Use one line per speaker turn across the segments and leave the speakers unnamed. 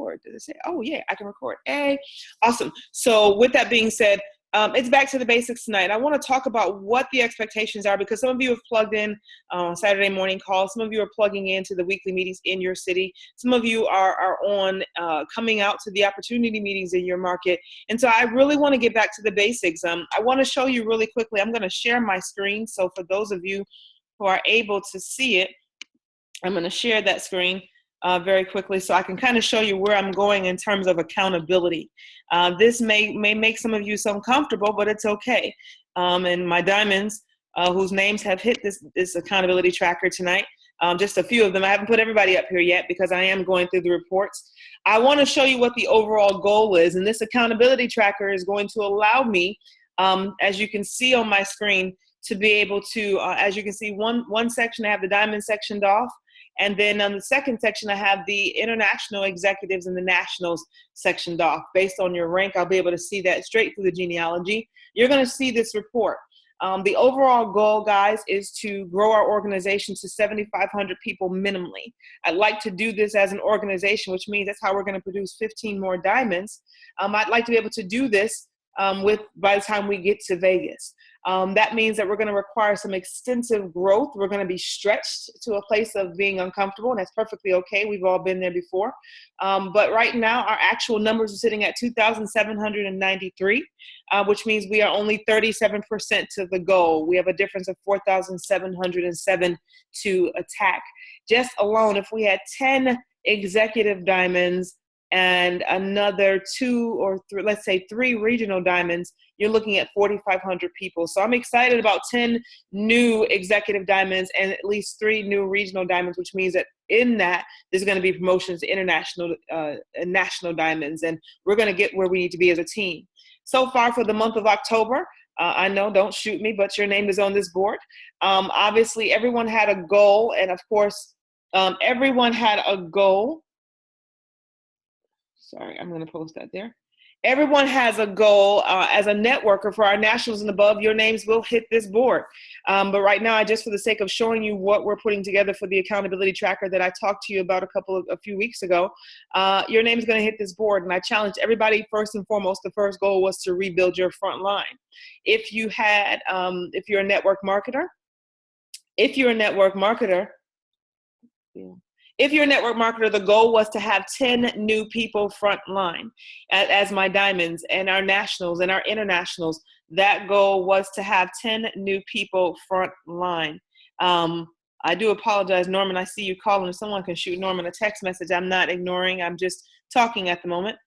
record? Does it say, oh yeah, I can record. Hey, awesome. So with that being said, it's back to the basics tonight. I want to talk about what the expectations are, because some of you have plugged in Saturday morning calls. Some of you are plugging into the weekly meetings in your city. Some of you are on coming out to the opportunity meetings in your market. And so I really want to get back to the basics. I want to show you really quickly. I'm going to share my screen. So for those of you who are able to see it, I'm going to share that screen very quickly so I can kind of show you where I'm going in terms of accountability. This may make some of you so uncomfortable, but it's okay. And my diamonds, whose names have hit this accountability tracker tonight, just a few of them. I haven't put everybody up here yet because I am going through the reports. I want to show you what the overall goal is. And this accountability tracker is going to allow me, as you can see on my screen, to be able to, as you can see, one section I have the diamond sectioned off. And then on the second section, I have the international executives and the nationals sectioned off. Based on your rank, I'll be able to see that straight through the genealogy. You're going to see this report. The overall goal, guys, is to grow our organization to 7,500 people minimally. I'd like to do this as an organization, which means that's how we're going to produce 15 more diamonds. I'd like to be able to do this by the time we get to Vegas. That means that we're going to require some extensive growth. We're going to be stretched to a place of being uncomfortable, and that's perfectly okay. We've all been there before. But right now, our actual numbers are sitting at 2,793, which means we are only 37% to the goal. We have a difference of 4,707 to attack. Just alone, if we had 10 executive diamonds and another 2 or 3, let's say 3 regional diamonds, you're looking at 4,500 people. So I'm excited about 10 new executive diamonds and at least 3 new regional diamonds, which means that in that, there's going to be promotions to international and national diamonds, and we're going to get where we need to be as a team. So far for the month of October, I know, don't shoot me, but your name is on this board. Obviously, everyone had a goal, and of course, everyone had a goal. Sorry, I'm going to post that there. Everyone has a goal as a networker for our nationals and above. Your names will hit this board. But right now, just for the sake of showing you what we're putting together for the accountability tracker that I talked to you about a few weeks ago, your name is going to hit this board. And I challenge everybody, first and foremost, the first goal was to rebuild your front line. If you're a network marketer, the goal was to have 10 new people front line as my diamonds and our nationals and our internationals. That goal was to have 10 new people front line. I do apologize, Norman. I see you calling. If someone can shoot Norman a text message, I'm not ignoring. I'm just talking at the moment.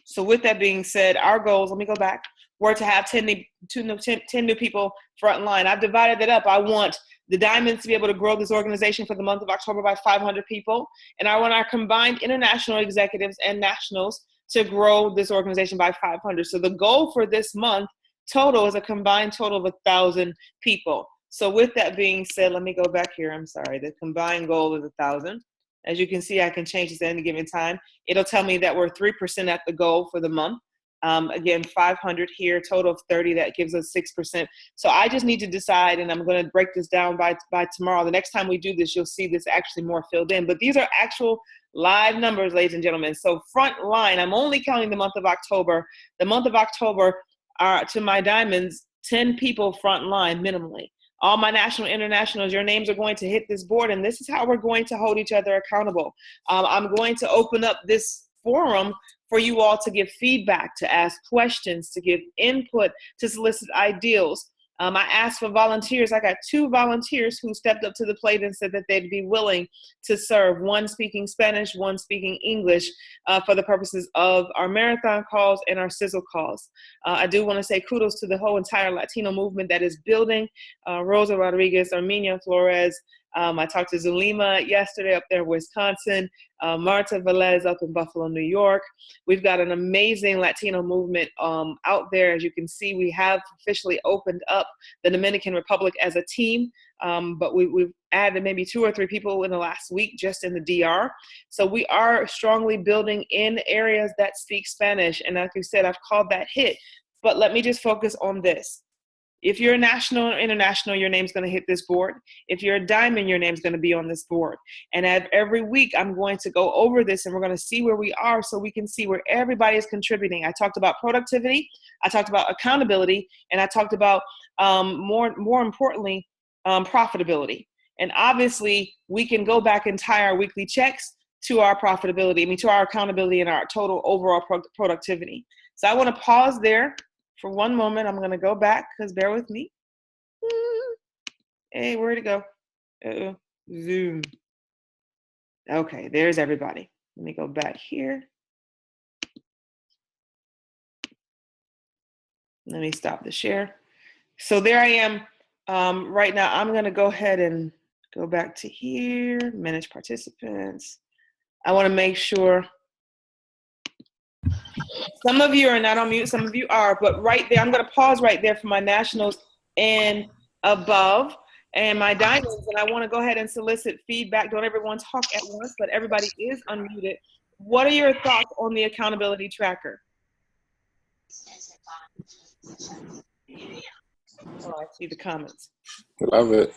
So with that being said, our goals, let me go back, were to have 10 new people front line. I've divided it up. I want the diamonds to be able to grow this organization for the month of October by 500 people. And I want our combined international executives and nationals to grow this organization by 500. So the goal for this month total is a combined total of 1,000 people. So with that being said, let me go back here. I'm sorry. The combined goal is 1,000. As you can see, I can change this at any given time. It'll tell me that we're 3% at the goal for the month. Again, 500 here, total of 30, that gives us 6%. So I just need to decide, and I'm going to break this down by tomorrow. The next time we do this, you'll see this actually more filled in. But these are actual live numbers, ladies and gentlemen. So front line, I'm only counting the month of October. The month of October are, to my diamonds, 10 people front line minimally. All my national internationals, your names are going to hit this board, and this is how we're going to hold each other accountable. I'm going to open up this forum for you all to give feedback, to ask questions, to give input, to solicit ideals. I asked for volunteers. I got 2 volunteers who stepped up to the plate and said that they'd be willing to serve, one speaking Spanish, one speaking English, for the purposes of our marathon calls and our sizzle calls. I do want to say kudos to the whole entire Latino movement that is building. Rosa Rodriguez, Armenia Flores, I talked to Zulima yesterday up there in Wisconsin, Marta Velez up in Buffalo, New York. We've got an amazing Latino movement out there. As you can see, we have officially opened up the Dominican Republic as a team, but we've added maybe 2 or 3 people in the last week just in the DR. So we are strongly building in areas that speak Spanish. And like you said, I've called that hit. But let me just focus on this. If you're a national or international, your name's going to hit this board. If you're a diamond, your name's going to be on this board. And every week, I'm going to go over this, and we're going to see where we are so we can see where everybody is contributing. I talked about productivity, I talked about accountability, and I talked about, more importantly, profitability. And obviously, we can go back and tie our weekly checks to our profitability, to our accountability and our total overall productivity. So I want to pause there for one moment. I'm going to go back because bear with me. Hey, where'd it go? Zoom. Okay, there's everybody. Let me go back here. Let me stop the share. So there I am. Right now, I'm going to go ahead and go back to here, manage participants. I want to make sure. Some of you are not on mute, some of you are, but right there, I'm going to pause right there for my nationals and above and my diamonds. And I want to go ahead and solicit feedback. Don't everyone talk at once, but everybody is unmuted. What are your thoughts on the accountability tracker? Oh, I see the comments.
Love it.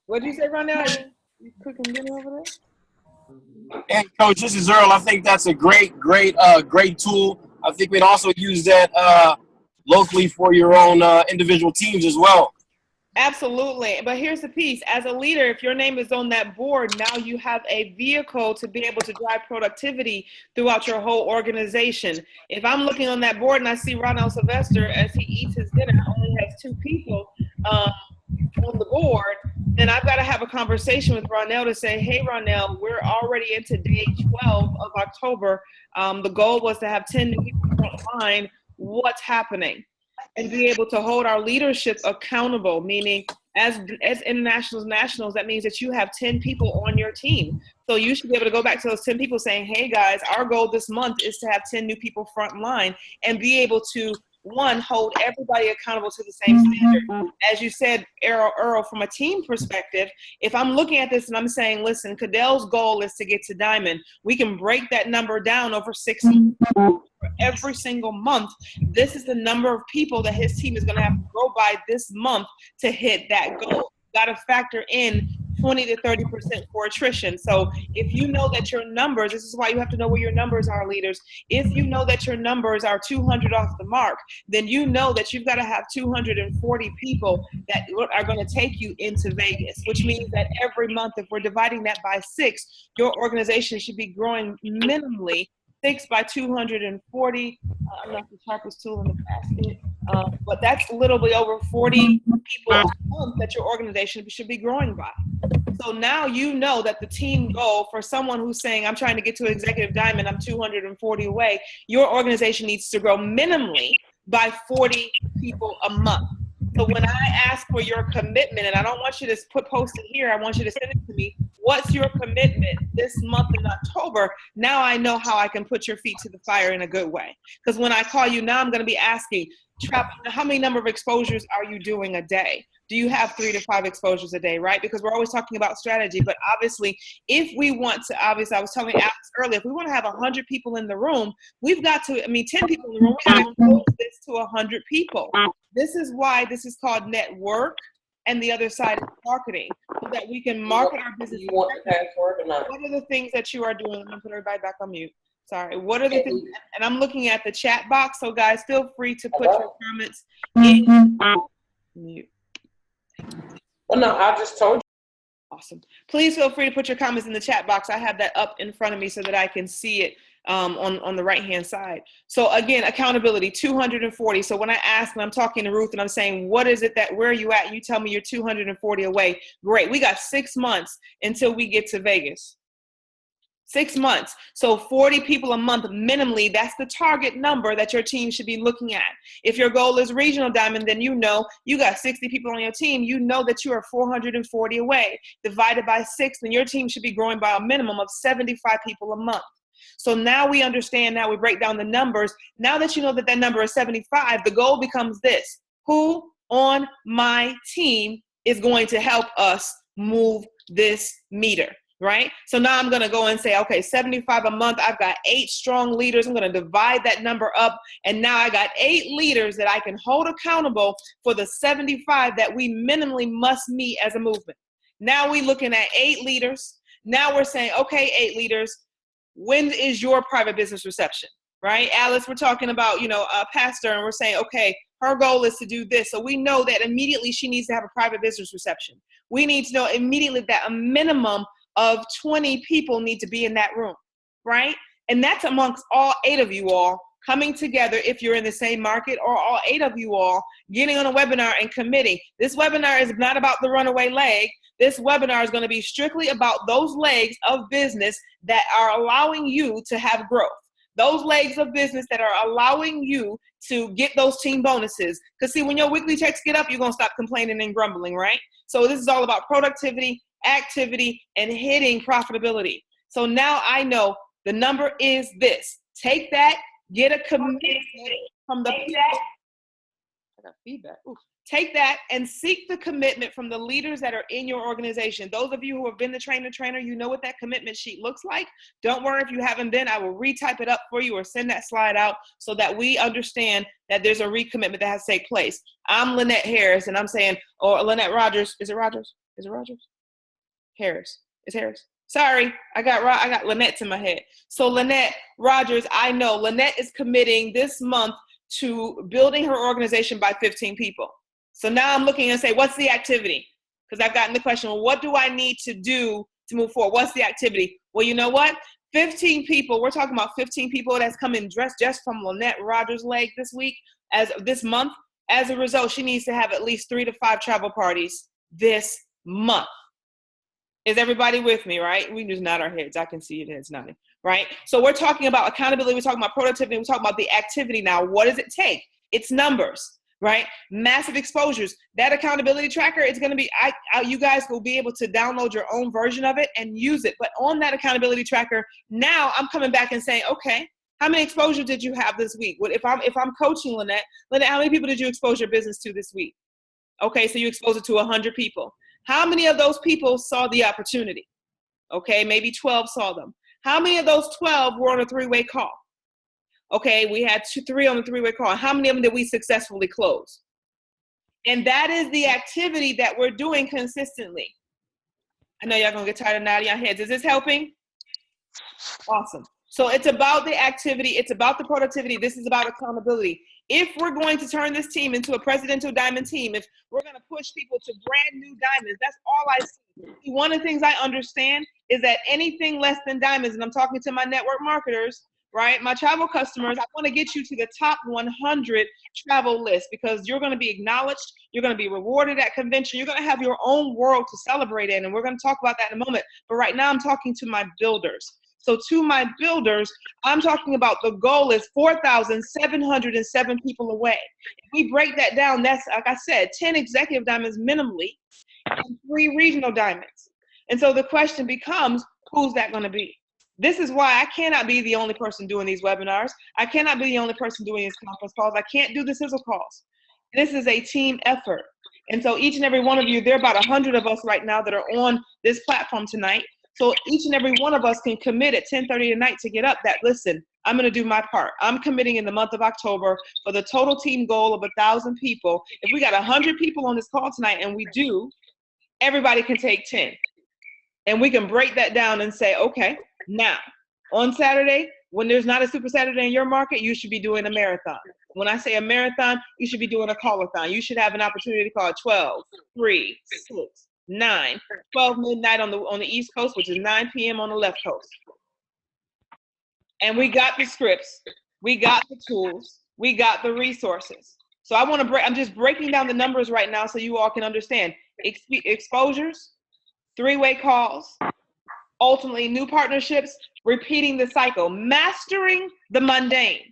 What did you say, Ronell? You cooking dinner over there?
Hey, Coach, this is Earl. I think that's a great tool. I think we'd also use that locally for your own individual teams as well.
Absolutely. But here's the piece. As a leader, if your name is on that board, now you have a vehicle to be able to drive productivity throughout your whole organization. If I'm looking on that board and I see Ronell Sylvester as he eats his dinner, only has 2 people on the board, then I've got to have a conversation with Ronell to say, hey, Ronell, we're already into day 12 of October. The goal was to have 10 new people online. What's happening? And be able to hold our leadership accountable, meaning as internationals, nationals, that means that you have 10 people on your team. So you should be able to go back to those 10 people saying, hey guys, our goal this month is to have 10 new people front line, and be able to, one, hold everybody accountable to the same standard. As you said, Earl, from a team perspective, if I'm looking at this and I'm saying, listen, Cadell's goal is to get to diamond, we can break that number down over 6 months. Every single month, this is the number of people that his team is going to have to go by this month to hit that goal. Got to factor in 20 to 30% for attrition. So if you know that your numbers, this is why you have to know where your numbers are, leaders. If you know that your numbers are 200 off the mark, then you know that you've got to have 240 people that are going to take you into Vegas, which means that every month, if we're dividing that by 6, your organization should be growing minimally 6 by 240. I'm not the sharpest tool in the basket, but that's literally over 40 people a month that your organization should be growing by. So now you know that the team goal for someone who's saying, I'm trying to get to executive diamond, I'm 240 away, your organization needs to grow minimally by 40 people a month. So when I ask for your commitment, and I don't want you to post it here, I want you to send it to me. What's your commitment this month in October? Now I know how I can put your feet to the fire in a good way. Because when I call you now, I'm going to be asking, how many number of exposures are you doing a day? Do you have 3 to 5 exposures a day, right? Because we're always talking about strategy. But obviously, if we want to, I was telling Alex earlier, if we want to have 100 people in the room, we've got to, 10 people in the room, we got to close this to 100 people. This is why this is called network, and the other side is marketing, so that we can market our business.
You want the password or not?
What are the things that you are doing? I'm going to put everybody back on mute. Sorry. What are the things? And I'm looking at the chat box, so guys, feel free to put your comments in mute.
Well, no, I just told you.
Awesome. Please feel free to put your comments in the chat box. I have that up in front of me so that I can see it on the right-hand side. So again, accountability, 240. So when I ask, and I'm talking to Ruth and I'm saying, what is it that, where are you at? You tell me you're 240 away. Great. We got 6 months until we get to Vegas. 6 months. So 40 people a month minimally, that's the target number that your team should be looking at. If your goal is regional diamond, then you know you got 60 people on your team. You know that you are 440 away. Divided by 6, then your team should be growing by a minimum of 75 people a month. So now we understand, now we break down the numbers. Now that you know that that number is 75, the goal becomes this: who on my team is going to help us move this meter? right? So now I'm going to go and say, okay, 75 a month. I've got 8 strong leaders. I'm going to divide that number up. And now I got 8 leaders that I can hold accountable for the 75 that we minimally must meet as a movement. Now we're looking at 8 leaders. Now we're saying, okay, 8 leaders, when is your private business reception, right? Alice, we're talking about, a pastor, and we're saying, okay, her goal is to do this. So we know that immediately she needs to have a private business reception. We need to know immediately that a minimum of 20 people need to be in that room, right? And that's amongst all 8 of you all coming together if you're in the same market, or all 8 of you all getting on a webinar and committing. This webinar is not about the runaway leg. This webinar is going to be strictly about those legs of business that are allowing you to have growth. Those legs of business that are allowing you to get those team bonuses. Because see, when your weekly checks get up, you're going to stop complaining and grumbling, right? So this is all about productivity, activity, and hitting profitability. So now I know the number is this. Take that, get a commitment from the people. I got feedback. Ooh. Take that and seek the commitment from the leaders that are in your organization. Those of you who have been the trainer, you know what that commitment sheet looks like. Don't worry if you haven't been. I will retype it up for you or send that slide out so that we understand that there's a recommitment that has to take place. I'm Lynette Harris, and I'm saying, or Lynette Rogers. Is it Rogers? Is it Rogers? Harris. It's Harris. Sorry, I got Lynette's in my head. So Lynette Rogers, I know Lynette is committing this month to building her organization by 15 people. So now I'm looking and say, what's the activity? Because I've gotten the question, well, what do I need to do to move forward? What's the activity? Well, you know what? 15 people, we're talking about 15 people that's coming dressed just from Lynette Rogers' leg this month. As a result, she needs to have at least 3 to 5 travel parties this month. Is everybody with me, right? We just nod our heads. I can see your heads nodding, right? So we're talking about accountability. We're talking about productivity. We're talking about the activity now. What does it take? It's numbers. Right? Massive exposures. That accountability tracker, it's going to be, you guys will be able to download your own version of it and use it. But on that accountability tracker, now I'm coming back and saying, okay, how many exposures did you have this week? If I'm coaching Lynette, how many people did you expose your business to this week? Okay, so you exposed it to 100 people. How many of those people saw the opportunity? Okay, maybe 12 saw them. How many of those 12 were on a 3-way call? Okay, we had 3 on the 3-way call. How many of them did we successfully close? And that is the activity that we're doing consistently. I know y'all gonna get tired of nodding your heads. Is this helping? Awesome. So it's about the activity. It's about the productivity. This is about accountability. If we're going to turn this team into a presidential diamond team, if we're gonna push people to brand new diamonds, that's all I see. One of the things I understand is that anything less than diamonds, and I'm talking to my network marketers, right? My travel customers, I want to get you to the top 100 travel list because you're going to be acknowledged. You're going to be rewarded at convention. You're going to have your own world to celebrate in. And we're going to talk about that in a moment. But right now I'm talking to my builders. So to my builders, I'm talking about the goal is 4,707 people away. If we break that down, that's, like I said, 10 executive diamonds minimally and 3 regional diamonds. And so the question becomes, who's that going to be? This is why I cannot be the only person doing these webinars. I cannot be the only person doing these conference calls. I can't do the sizzle calls. This is a team effort. And so each and every one of you, there are about 100 of us right now that are on this platform tonight. So each and every one of us can commit at 10:30 tonight to get up that, listen, I'm going to do my part. I'm committing in the month of October for the total team goal of 1,000 people. If we got 100 people on this call tonight, and we do, everybody can take 10. And we can break that down and say, okay, now, on Saturday, when there's not a Super Saturday in your market, you should be doing a marathon. When I say a marathon, you should be doing a call-a-thon. You should have an opportunity to call 12, 3, 6, 9, 12 midnight on the East Coast, which is 9 p.m. on the left coast. And we got the scripts, we got the tools, we got the resources. So I'm just breaking down the numbers right now so you all can understand. Exposures, 3-way calls, ultimately new partnerships, repeating the cycle, mastering the mundane.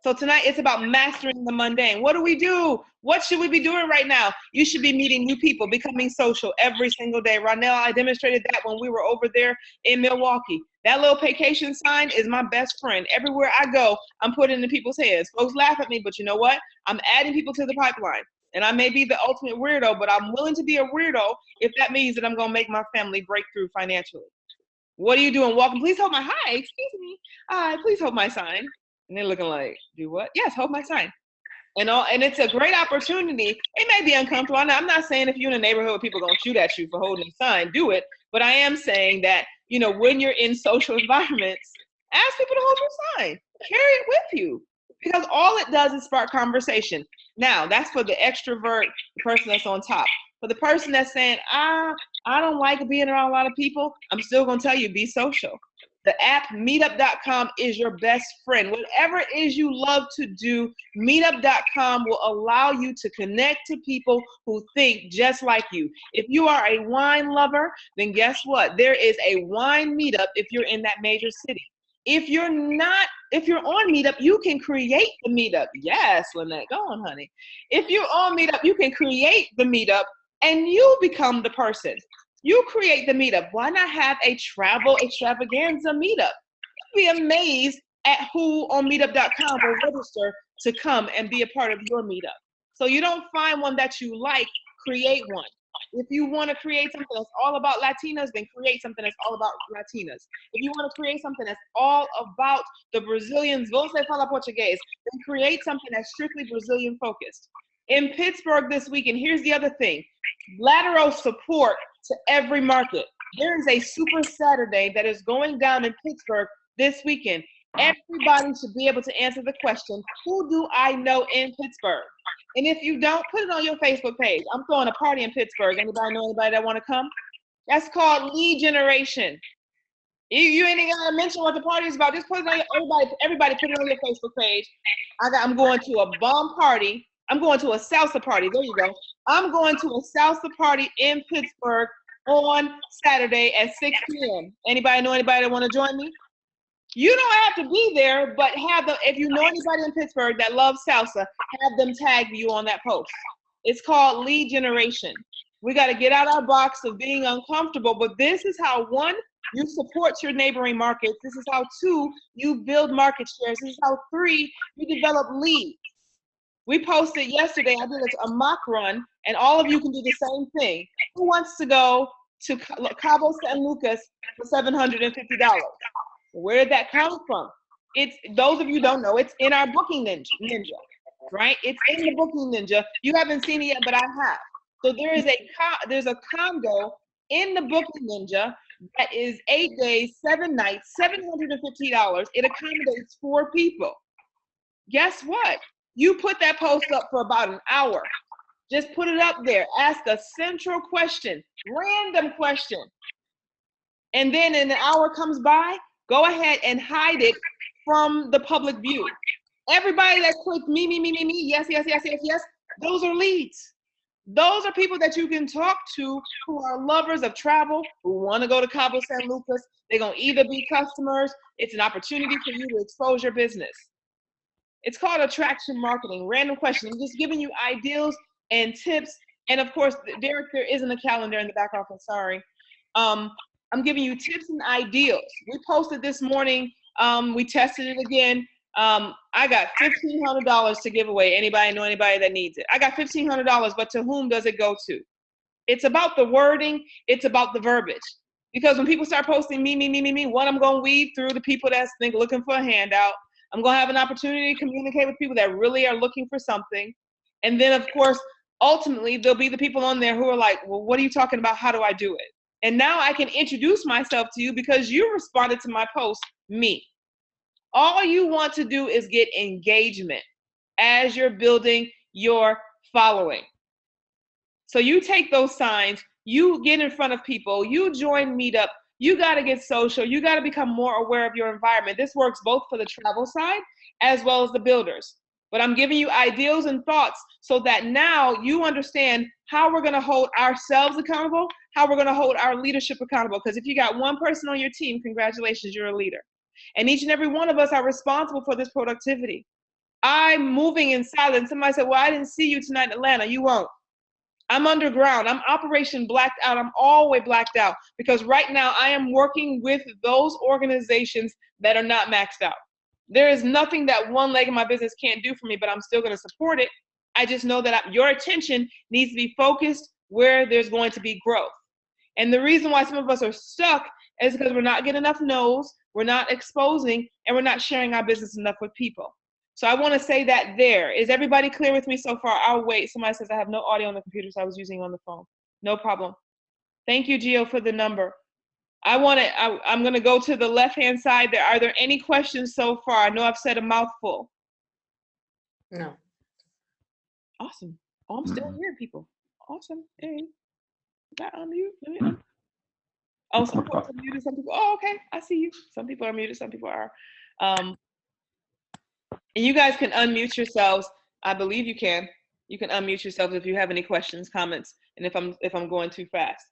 So tonight it's about mastering the mundane. What do we do? What should we be doing right now? You should be meeting new people, becoming social every single day. Ronell, I demonstrated that when we were over there in Milwaukee. That little vacation sign is my best friend. Everywhere I go, I'm putting it in people's heads. Folks laugh at me, but you know what? I'm adding people to the pipeline. And I may be the ultimate weirdo, but I'm willing to be a weirdo if that means that I'm going to make my family break through financially. What are you doing? Walking, please hold my, hi, excuse me. Hi, please hold my sign. And they're looking like, do what? Yes, hold my sign. And it's a great opportunity. It may be uncomfortable. I'm not saying if you're in a neighborhood where people are going to shoot at you for holding a sign, do it. But I am saying that, when you're in social environments, ask people to hold your sign. Carry it with you. Because all it does is spark conversation. Now, that's for the extrovert, the person that's on top. For the person that's saying, I don't like being around a lot of people, I'm still going to tell you, be social. The app meetup.com is your best friend. Whatever it is you love to do, meetup.com will allow you to connect to people who think just like you. If you are a wine lover, then guess what? There is a wine meetup if you're in that major city. If you're on Meetup, you can create the Meetup. Yes, Lynette, go on, honey. If you're on Meetup, you can create the Meetup and you become the person. You create the Meetup. Why not have a travel extravaganza Meetup? You'd be amazed at who on meetup.com will register to come and be a part of your Meetup. So you don't find one that you like, create one. If you want to create something that's all about Latinas, then create something that's all about Latinas. If you want to create something that's all about the Brazilians, você fala português, then create something that's strictly Brazilian focused. In Pittsburgh this week, and here's the other thing, lateral support to every market. There is a Super Saturday that is going down in Pittsburgh this weekend. Everybody should be able to answer the question, who do I know in Pittsburgh? And if you don't, put it on your Facebook page. I'm throwing a party in Pittsburgh. Anybody know anybody that want to come? That's called lead generation. You ain't got to mention what the party is about. Just put it on everybody put it on your Facebook page. I'm going to a bomb party. I'm going to a salsa party. There you go. I'm going to a salsa party in Pittsburgh on Saturday at 6 p.m. Anybody know anybody that want to join me? You don't have to be there, but if you know anybody in Pittsburgh that loves salsa, have them tag you on that post. It's called lead generation. We got to get out our box of being uncomfortable, but this is how, one, you support your neighboring markets. This is how, two, you build market shares. This is how, three, you develop leads. We posted yesterday, I did a mock run, and all of you can do the same thing. Who wants to go to Cabo San Lucas for $750? Where did that come from? It's, those of you don't know, it's in our Booking Ninja, right? It's in the Booking Ninja. You haven't seen it yet, but I have. So there's a condo in the Booking Ninja that is 8 days, 7 nights, $750. It accommodates 4 people. Guess what? You put that post up for about an hour. Just put it up there. Ask a central question, random question. And then an hour comes by, go ahead and hide it from the public view. Everybody that clicks me, yes, those are leads. Those are people that you can talk to who are lovers of travel, who want to go to Cabo San Lucas. They're going to either be customers. It's an opportunity for you to expose your business. It's called attraction marketing, random question. I'm just giving you ideas and tips. And of course, Derek, there isn't a calendar in the back office, sorry. I'm giving you tips and ideas. We posted this morning, we tested it again. I got $1,500 to give away. Anybody know anybody that needs it? I got $1,500, but to whom does it go to? It's about the wording, it's about the verbiage. Because when people start posting me, one, I'm gonna weed through the people that's looking for a handout. I'm gonna have an opportunity to communicate with people that really are looking for something. And then of course, ultimately, there'll be the people on there who are like, well, what are you talking about? How do I do it? And now I can introduce myself to you because you responded to my post, me. All you want to do is get engagement as you're building your following. So you take those signs, you get in front of people, you join Meetup, you got to get social, you got to become more aware of your environment. This works both for the travel side as well as the builders. But I'm giving you ideas and thoughts so that now you understand how we're going to hold ourselves accountable, how we're going to hold our leadership accountable. Because if you got one person on your team, congratulations, you're a leader. And each and every one of us are responsible for this productivity. I'm moving in silence. Somebody said, well, I didn't see you tonight in Atlanta. You won't. I'm underground. I'm Operation Blacked Out. I'm always blacked out because right now I am working with those organizations that are not maxed out. There is nothing that one leg of my business can't do for me, but I'm still going to support it. I just know that your attention needs to be focused where there's going to be growth. And the reason why some of us are stuck is because we're not getting enough no's, we're not exposing, and we're not sharing our business enough with people. So I want to say that there. Is everybody clear with me so far? I'll wait. Somebody says I have no audio on the computer, so I was using on the phone. No problem. Thank you, Gio, for the number. I'm going to go to the left-hand side there. Are there any questions so far? I know I've said a mouthful.
No.
Awesome. Oh, I'm still hearing people. Awesome. Hey. Got unmute. Oh, some people are muted. Some people. Oh, okay. I see you. Some people are muted. Some people are. And you guys can unmute yourselves. I believe you can. You can unmute yourselves if you have any questions, comments, and if I'm going too fast.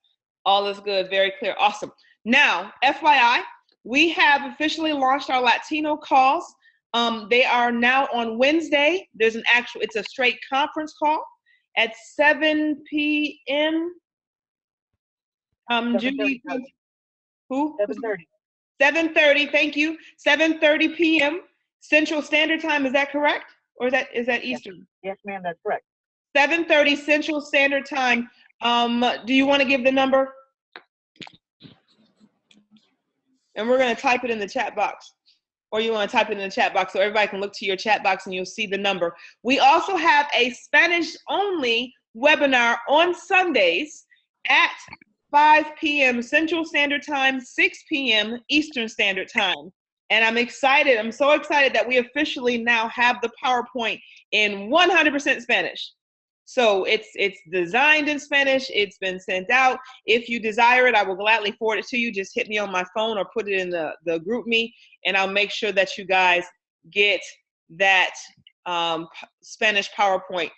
All is good. Very clear. Awesome. Now, FYI, we have officially launched our Latino calls. They are now on Wednesday. There's it's a straight conference call at 7 p.m. Judy, who?
7:30.
7:30. Thank you. 7:30 p.m. Central Standard Time. Is that correct? Or is that Eastern?
Yes, ma'am, that's correct.
7:30 Central Standard Time. Do you want to give the number? And we're going to type it in the chat box. Or you want to type it in the chat box so everybody can look to your chat box and you'll see the number. We also have a Spanish-only webinar on Sundays at 5 p.m. Central Standard Time, 6 p.m. Eastern Standard Time. And I'm excited. I'm so excited that we officially now have the PowerPoint in 100% Spanish. So it's designed in Spanish. It's been sent out. If you desire it, I will gladly forward it to you. Just hit me on my phone or put it in the group me, and I'll make sure that you guys get that Spanish PowerPoint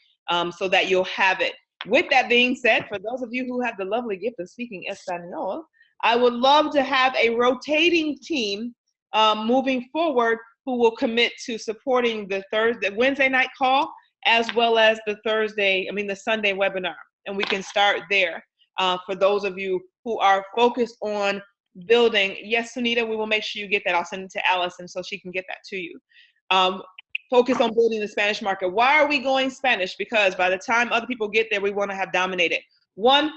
so that you'll have it. With that being said, for those of you who have the lovely gift of speaking Espanol, I would love to have a rotating team moving forward who will commit to supporting the Wednesday night call as well as the Sunday webinar. And we can start there for those of you who are focused on building. Yes, Sunita, we will make sure you get that. I'll send it to Allison so she can get that to you. Focus on building the Spanish market. Why are we going Spanish? Because by the time other people get there, we want to have dominated. 1,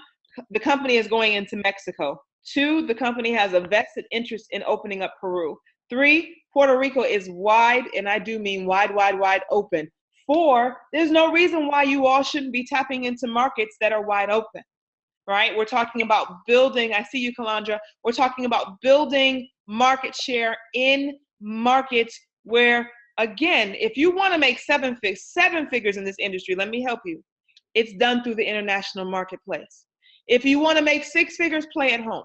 the company is going into Mexico. 2, the company has a vested interest in opening up Peru. 3, Puerto Rico is wide, and I do mean wide, wide, wide open. 4, there's no reason why you all shouldn't be tapping into markets that are wide open, right? We're talking about building, I see you, Kalandra. We're talking about building market share in markets where, again, if you want to make seven figures in this industry, let me help you. It's done through the international marketplace. If you want to make 6 figures, play at home.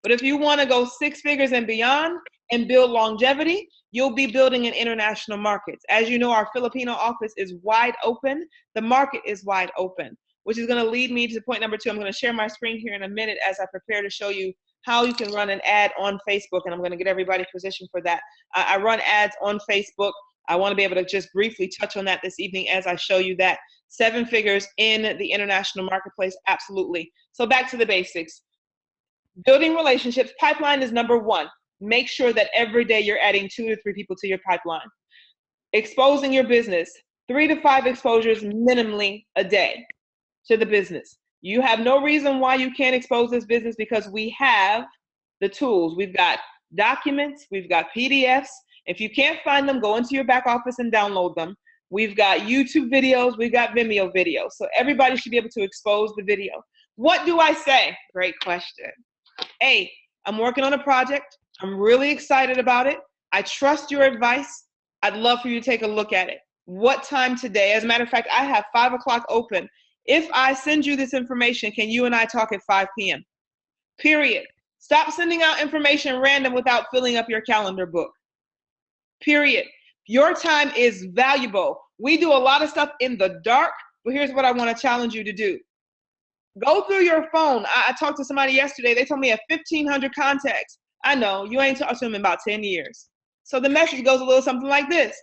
But if you want to go 6 figures and beyond and build longevity, you'll be building in international markets. As you know, our Filipino office is wide open. The market is wide open, which is going to lead me to point number 2. I'm going to share my screen here in a minute as I prepare to show you how you can run an ad on Facebook, and I'm going to get everybody positioned for that. I run ads on Facebook. I want to be able to just briefly touch on that this evening as I show you that. 7 figures in the international marketplace, absolutely. So back to the basics. Building relationships, pipeline is number 1. Make sure that every day you're adding 2 to 3 people to your pipeline. Exposing your business, 3 to 5 exposures minimally a day to the business. You have no reason why you can't expose this business because we have the tools. We've got documents, we've got PDFs. If you can't find them, go into your back office and download them. We've got YouTube videos, we've got Vimeo videos. So everybody should be able to expose the video. What do I say? Great question. Hey, I'm working on a project. I'm really excited about it. I trust your advice. I'd love for you to take a look at it. What time today? As a matter of fact, I have 5 o'clock open. If I send you this information, can you and I talk at 5 p.m.? Period. Stop sending out information random without filling up your calendar book. Period. Your time is valuable. We do a lot of stuff in the dark, but here's what I want to challenge you to do. Go through your phone. I talked to somebody yesterday. They told me I have 1,500 contacts. I know, you ain't talked to them in about 10 years. So the message goes a little something like this.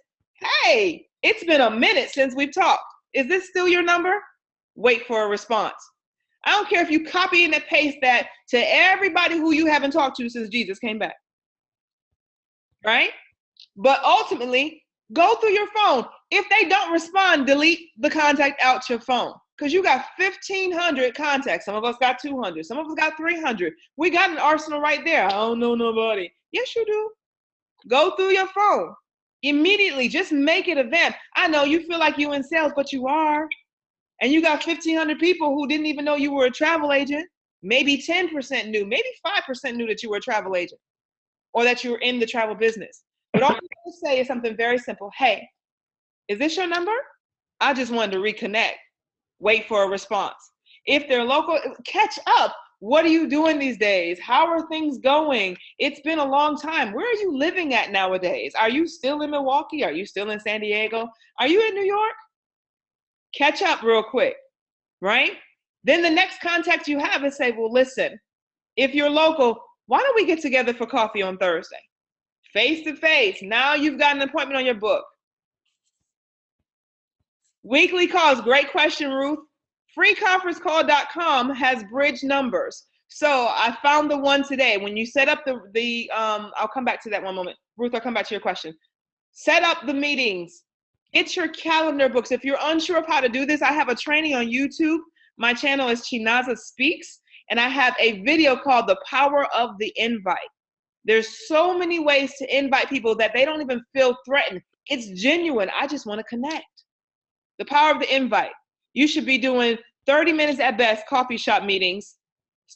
Hey, it's been a minute since we've talked. Is this still your number? Wait for a response. I don't care if you copy and paste that to everybody who you haven't talked to since Jesus came back. Right? But ultimately, go through your phone. If they don't respond, delete the contact out your phone. because you got 1,500 contacts. Some of us got 200. Some of us got 300. We got an arsenal right there. I don't know nobody. Yes, you do. Go through your phone. Immediately, just make it a vamp. I know you feel like you in sales, but you are. And you got 1,500 people who didn't even know you were a travel agent. Maybe 10% knew, maybe 5% knew that you were a travel agent or that you were in the travel business. But all you have to say is something very simple. Hey, is this your number? I just wanted to reconnect. Wait for a response. If they're local, catch up. What are you doing these days? How are things going? It's been a long time. Where are you living at nowadays? Are you still in Milwaukee? Are you still in San Diego? Are you in New York? Catch up real quick, right? Then the next contact you have is say, well, listen, if you're local, why don't we get together for coffee on Thursday? Face to face. Now you've got an appointment on your book. Weekly calls. Great question, Ruth. Freeconferencecall.com has bridge numbers. So I found the one today. When you set up I'll come back to that one moment. Ruth, I'll come back to your question. Set up the meetings. Get your calendar books. If you're unsure of how to do this, I have a training on YouTube. My channel is Chinaza Speaks, and I have a video called The Power of the Invite. There's so many ways to invite people that they don't even feel threatened. It's genuine. I just want to connect. The power of the invite. You should be doing 30 minutes at best coffee shop meetings,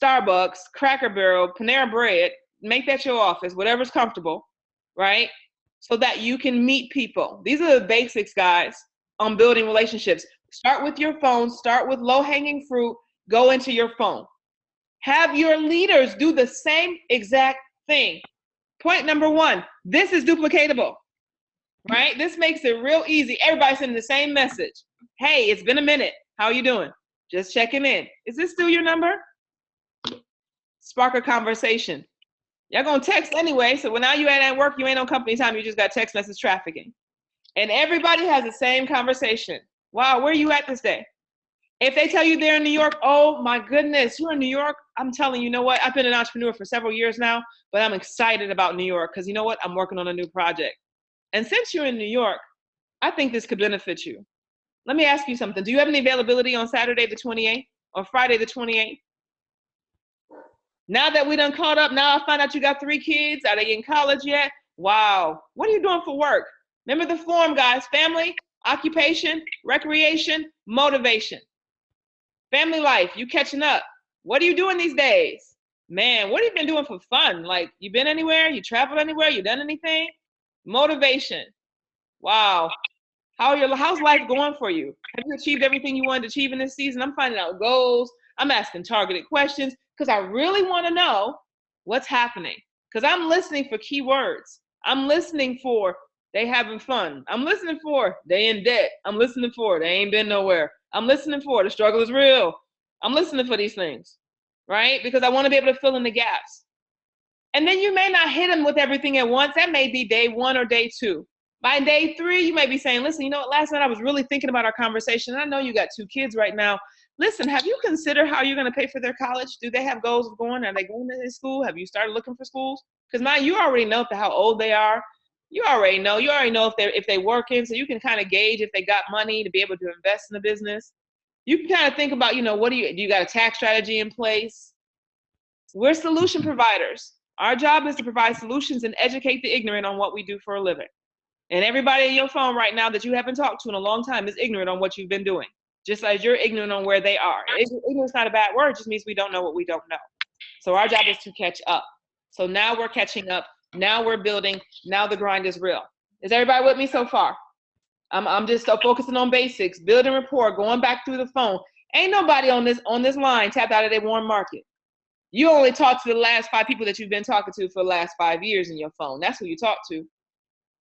Starbucks, Cracker Barrel, Panera Bread. Make that your office, whatever's comfortable, right? So that you can meet people. These are the basics, guys, on building relationships. Start with your phone. Start with low-hanging fruit. Go into your phone. Have your leaders do the same exact thing. Point number one, this is duplicatable, right? This makes it real easy. Everybody's sending the same message. Hey, it's been a minute. How are you doing? Just checking in. Is this still your number? Spark a conversation. Y'all gonna text anyway, so when now you at work, you ain't on company time, you just got text message trafficking. And everybody has the same conversation. Wow, where are you at this day? If they tell you they're in New York, oh my goodness, you're in New York? I'm telling you, you know what? I've been an entrepreneur for several years now, but I'm excited about New York because you know what? I'm working on a new project. And since you're in New York, I think this could benefit you. Let me ask you something. Do you have any availability on Saturday the 28th or Friday the 28th? Now that we done caught up, now I find out you got 3 kids. Are they in college yet? Wow. What are you doing for work? Remember the form, guys. Family, occupation, recreation, motivation. Family life, you catching up. What are you doing these days? Man, what have you been doing for fun? Like, you been anywhere? You traveled anywhere? You done anything? Motivation. Wow. How's life going for you? Have you achieved everything you wanted to achieve in this season? I'm finding out goals. I'm asking targeted questions because I really want to know what's happening. Because I'm listening for keywords. I'm listening for they having fun. I'm listening for they in debt. I'm listening for they ain't been nowhere. I'm listening for the struggle is real. I'm listening for these things, right? Because I want to be able to fill in the gaps. And then you may not hit them with everything at once. That may be day 1 or day 2. By day 3, you may be saying, listen, you know what, last night I was really thinking about our conversation. I know you got 2 kids right now. Listen, have you considered how you're going to pay for their college? Do they have goals of going? Are they going to this school? Have you started looking for schools? Because you already know how old they are. You already know if they're working, so you can kind of gauge if they got money to be able to invest in the business. You can kind of think about, do you got a tax strategy in place? We're solution providers. Our job is to provide solutions and educate the ignorant on what we do for a living. And everybody in your phone right now that you haven't talked to in a long time is ignorant on what you've been doing, just as you're ignorant on where they are. Ignorance is not a bad word. It just means we don't know what we don't know. So our job is to catch up. So now we're catching up. Now we're building. Now the grind is real. Is everybody with me so far? I'm just focusing on basics, building rapport, going back through the phone. Ain't nobody on this line tapped out of their warm market. You only talk to the last 5 people that you've been talking to for the last 5 years in your phone. That's who you talk to.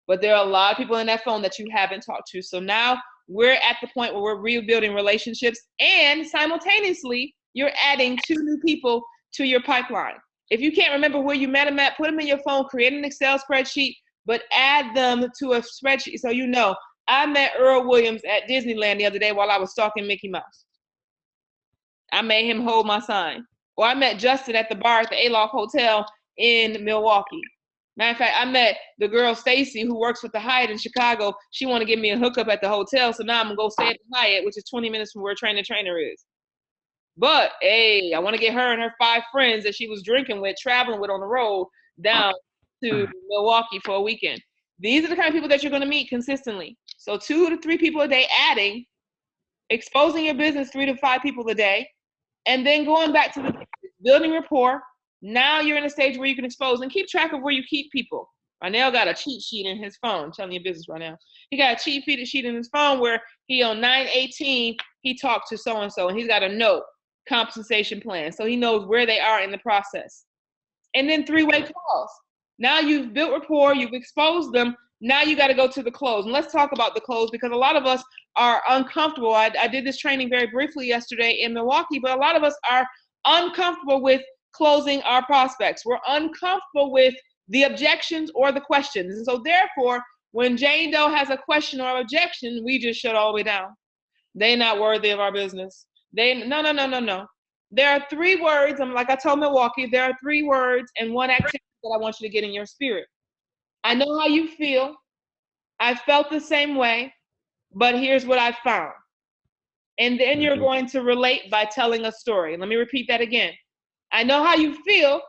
But there are a lot of people in that phone that you haven't talked to. So now we're at the point where we're rebuilding relationships, and simultaneously you're adding 2 new people to your pipeline. If you can't remember where you met them at, put them in your phone, create an Excel spreadsheet, but add them to a spreadsheet so you know. I met Earl Williams at Disneyland the other day while I was stalking Mickey Mouse. I made him hold my sign. Or I met Justin at the bar at the Aloft Hotel in Milwaukee. Matter of fact, I met the girl Stacy who works with the Hyatt in Chicago. She want to give me a hookup at the hotel, so now I'm gonna go stay at the Hyatt, which is 20 minutes from where Trainer is. But hey, I want to get her and her 5 friends that she was drinking with, traveling with on the road down to Milwaukee for a weekend. These are the kind of people that you're going to meet consistently. So 2 to 3 people a day, adding, exposing your business 3 to 5 people a day, and then going back to the building rapport. Now you're in a stage where you can expose and keep track of where you keep people. Ronell got a cheat sheet in his phone. I'm telling you business right now. He got a cheat sheet in his phone where he on 9/18, he talked to so-and-so, and he's got a note, compensation plan. So he knows where they are in the process. And then 3-way calls. Now you've built rapport, you've exposed them. Now you got to go to the close. And let's talk about the close, because a lot of us are uncomfortable. I did this training very briefly yesterday in Milwaukee, but a lot of us are uncomfortable with closing our prospects. We're uncomfortable with the objections or the questions. And so therefore, when Jane Doe has a question or objection, we just shut all the way down. They're not worthy of our business. No. There are 3 words. I'm like I told Milwaukee, there are 3 words and 1 activity that I want you to get in your spirit. I know how you feel. I felt the same way, but here's what I found. And then you're going to relate by telling a story. Let me repeat that again. I know how you feel.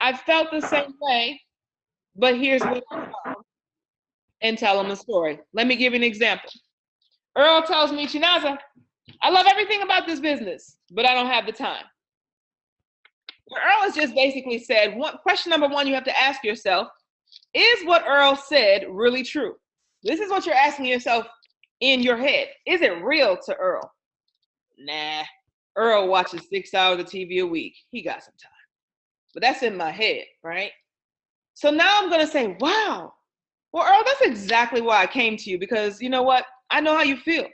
I felt the same way, but here's what I found. And tell them a story. Let me give you an example. Earl tells me, Chinaza, I love everything about this business, but I don't have the time. What Earl has just basically said, question number 1 you have to ask yourself, is what Earl said really true? This is what you're asking yourself in your head. Is it real to Earl? Nah. Earl watches 6 hours of TV a week. He got some time. But that's in my head, right? So now I'm going to say, wow. Well, Earl, that's exactly why I came to you, because you know what? I know how you feel.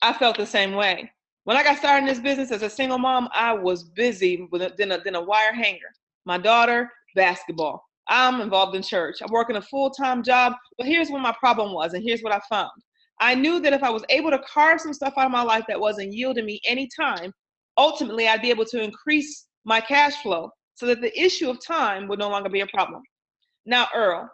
I felt the same way. When I got started in this business as a single mom, I was busy than a wire hanger. My daughter, basketball. I'm involved in church. I'm working a full-time job, but here's what my problem was, and here's what I found. I knew that if I was able to carve some stuff out of my life that wasn't yielding me any time, ultimately I'd be able to increase my cash flow so that the issue of time would no longer be a problem. Now, Earl,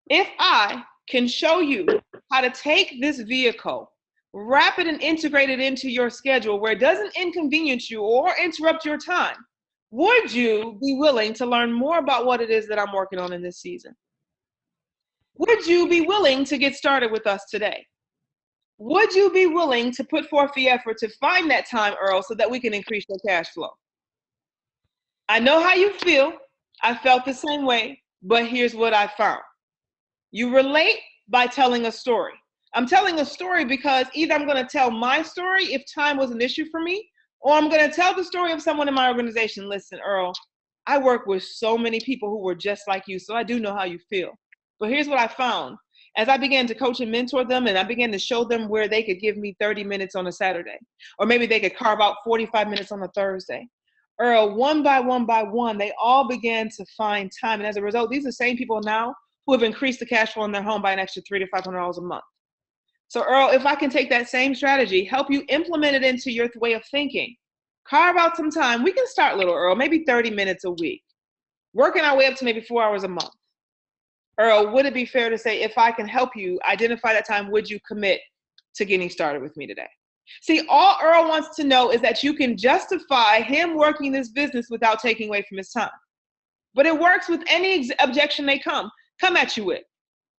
if I can show you how to take this vehicle, wrap it and integrate it into your schedule where it doesn't inconvenience you or interrupt your time, would you be willing to learn more about what it is that I'm working on in this season? Would you be willing to get started with us today? Would you be willing to put forth the effort to find that time, Earl, so that we can increase your cash flow? I know how you feel. I felt the same way, but here's what I found. You relate by telling a story. I'm telling a story because either I'm going to tell my story if time was an issue for me, or I'm going to tell the story of someone in my organization. Listen, Earl, I work with so many people who were just like you, so I do know how you feel. But here's what I found. As I began to coach and mentor them, and I began to show them where they could give me 30 minutes on a Saturday, or maybe they could carve out 45 minutes on a Thursday. Earl, one by one, they all began to find time. And as a result, these are the same people now who have increased the cash flow in their home by an extra $300 to $500 a month. So Earl, if I can take that same strategy, help you implement it into your way of thinking, carve out some time. We can start little, Earl, maybe 30 minutes a week, working our way up to maybe 4 hours a month. Earl, would it be fair to say, if I can help you identify that time, would you commit to getting started with me today? See, all Earl wants to know is that you can justify him working this business without taking away from his time. But it works with any objection they come at you with.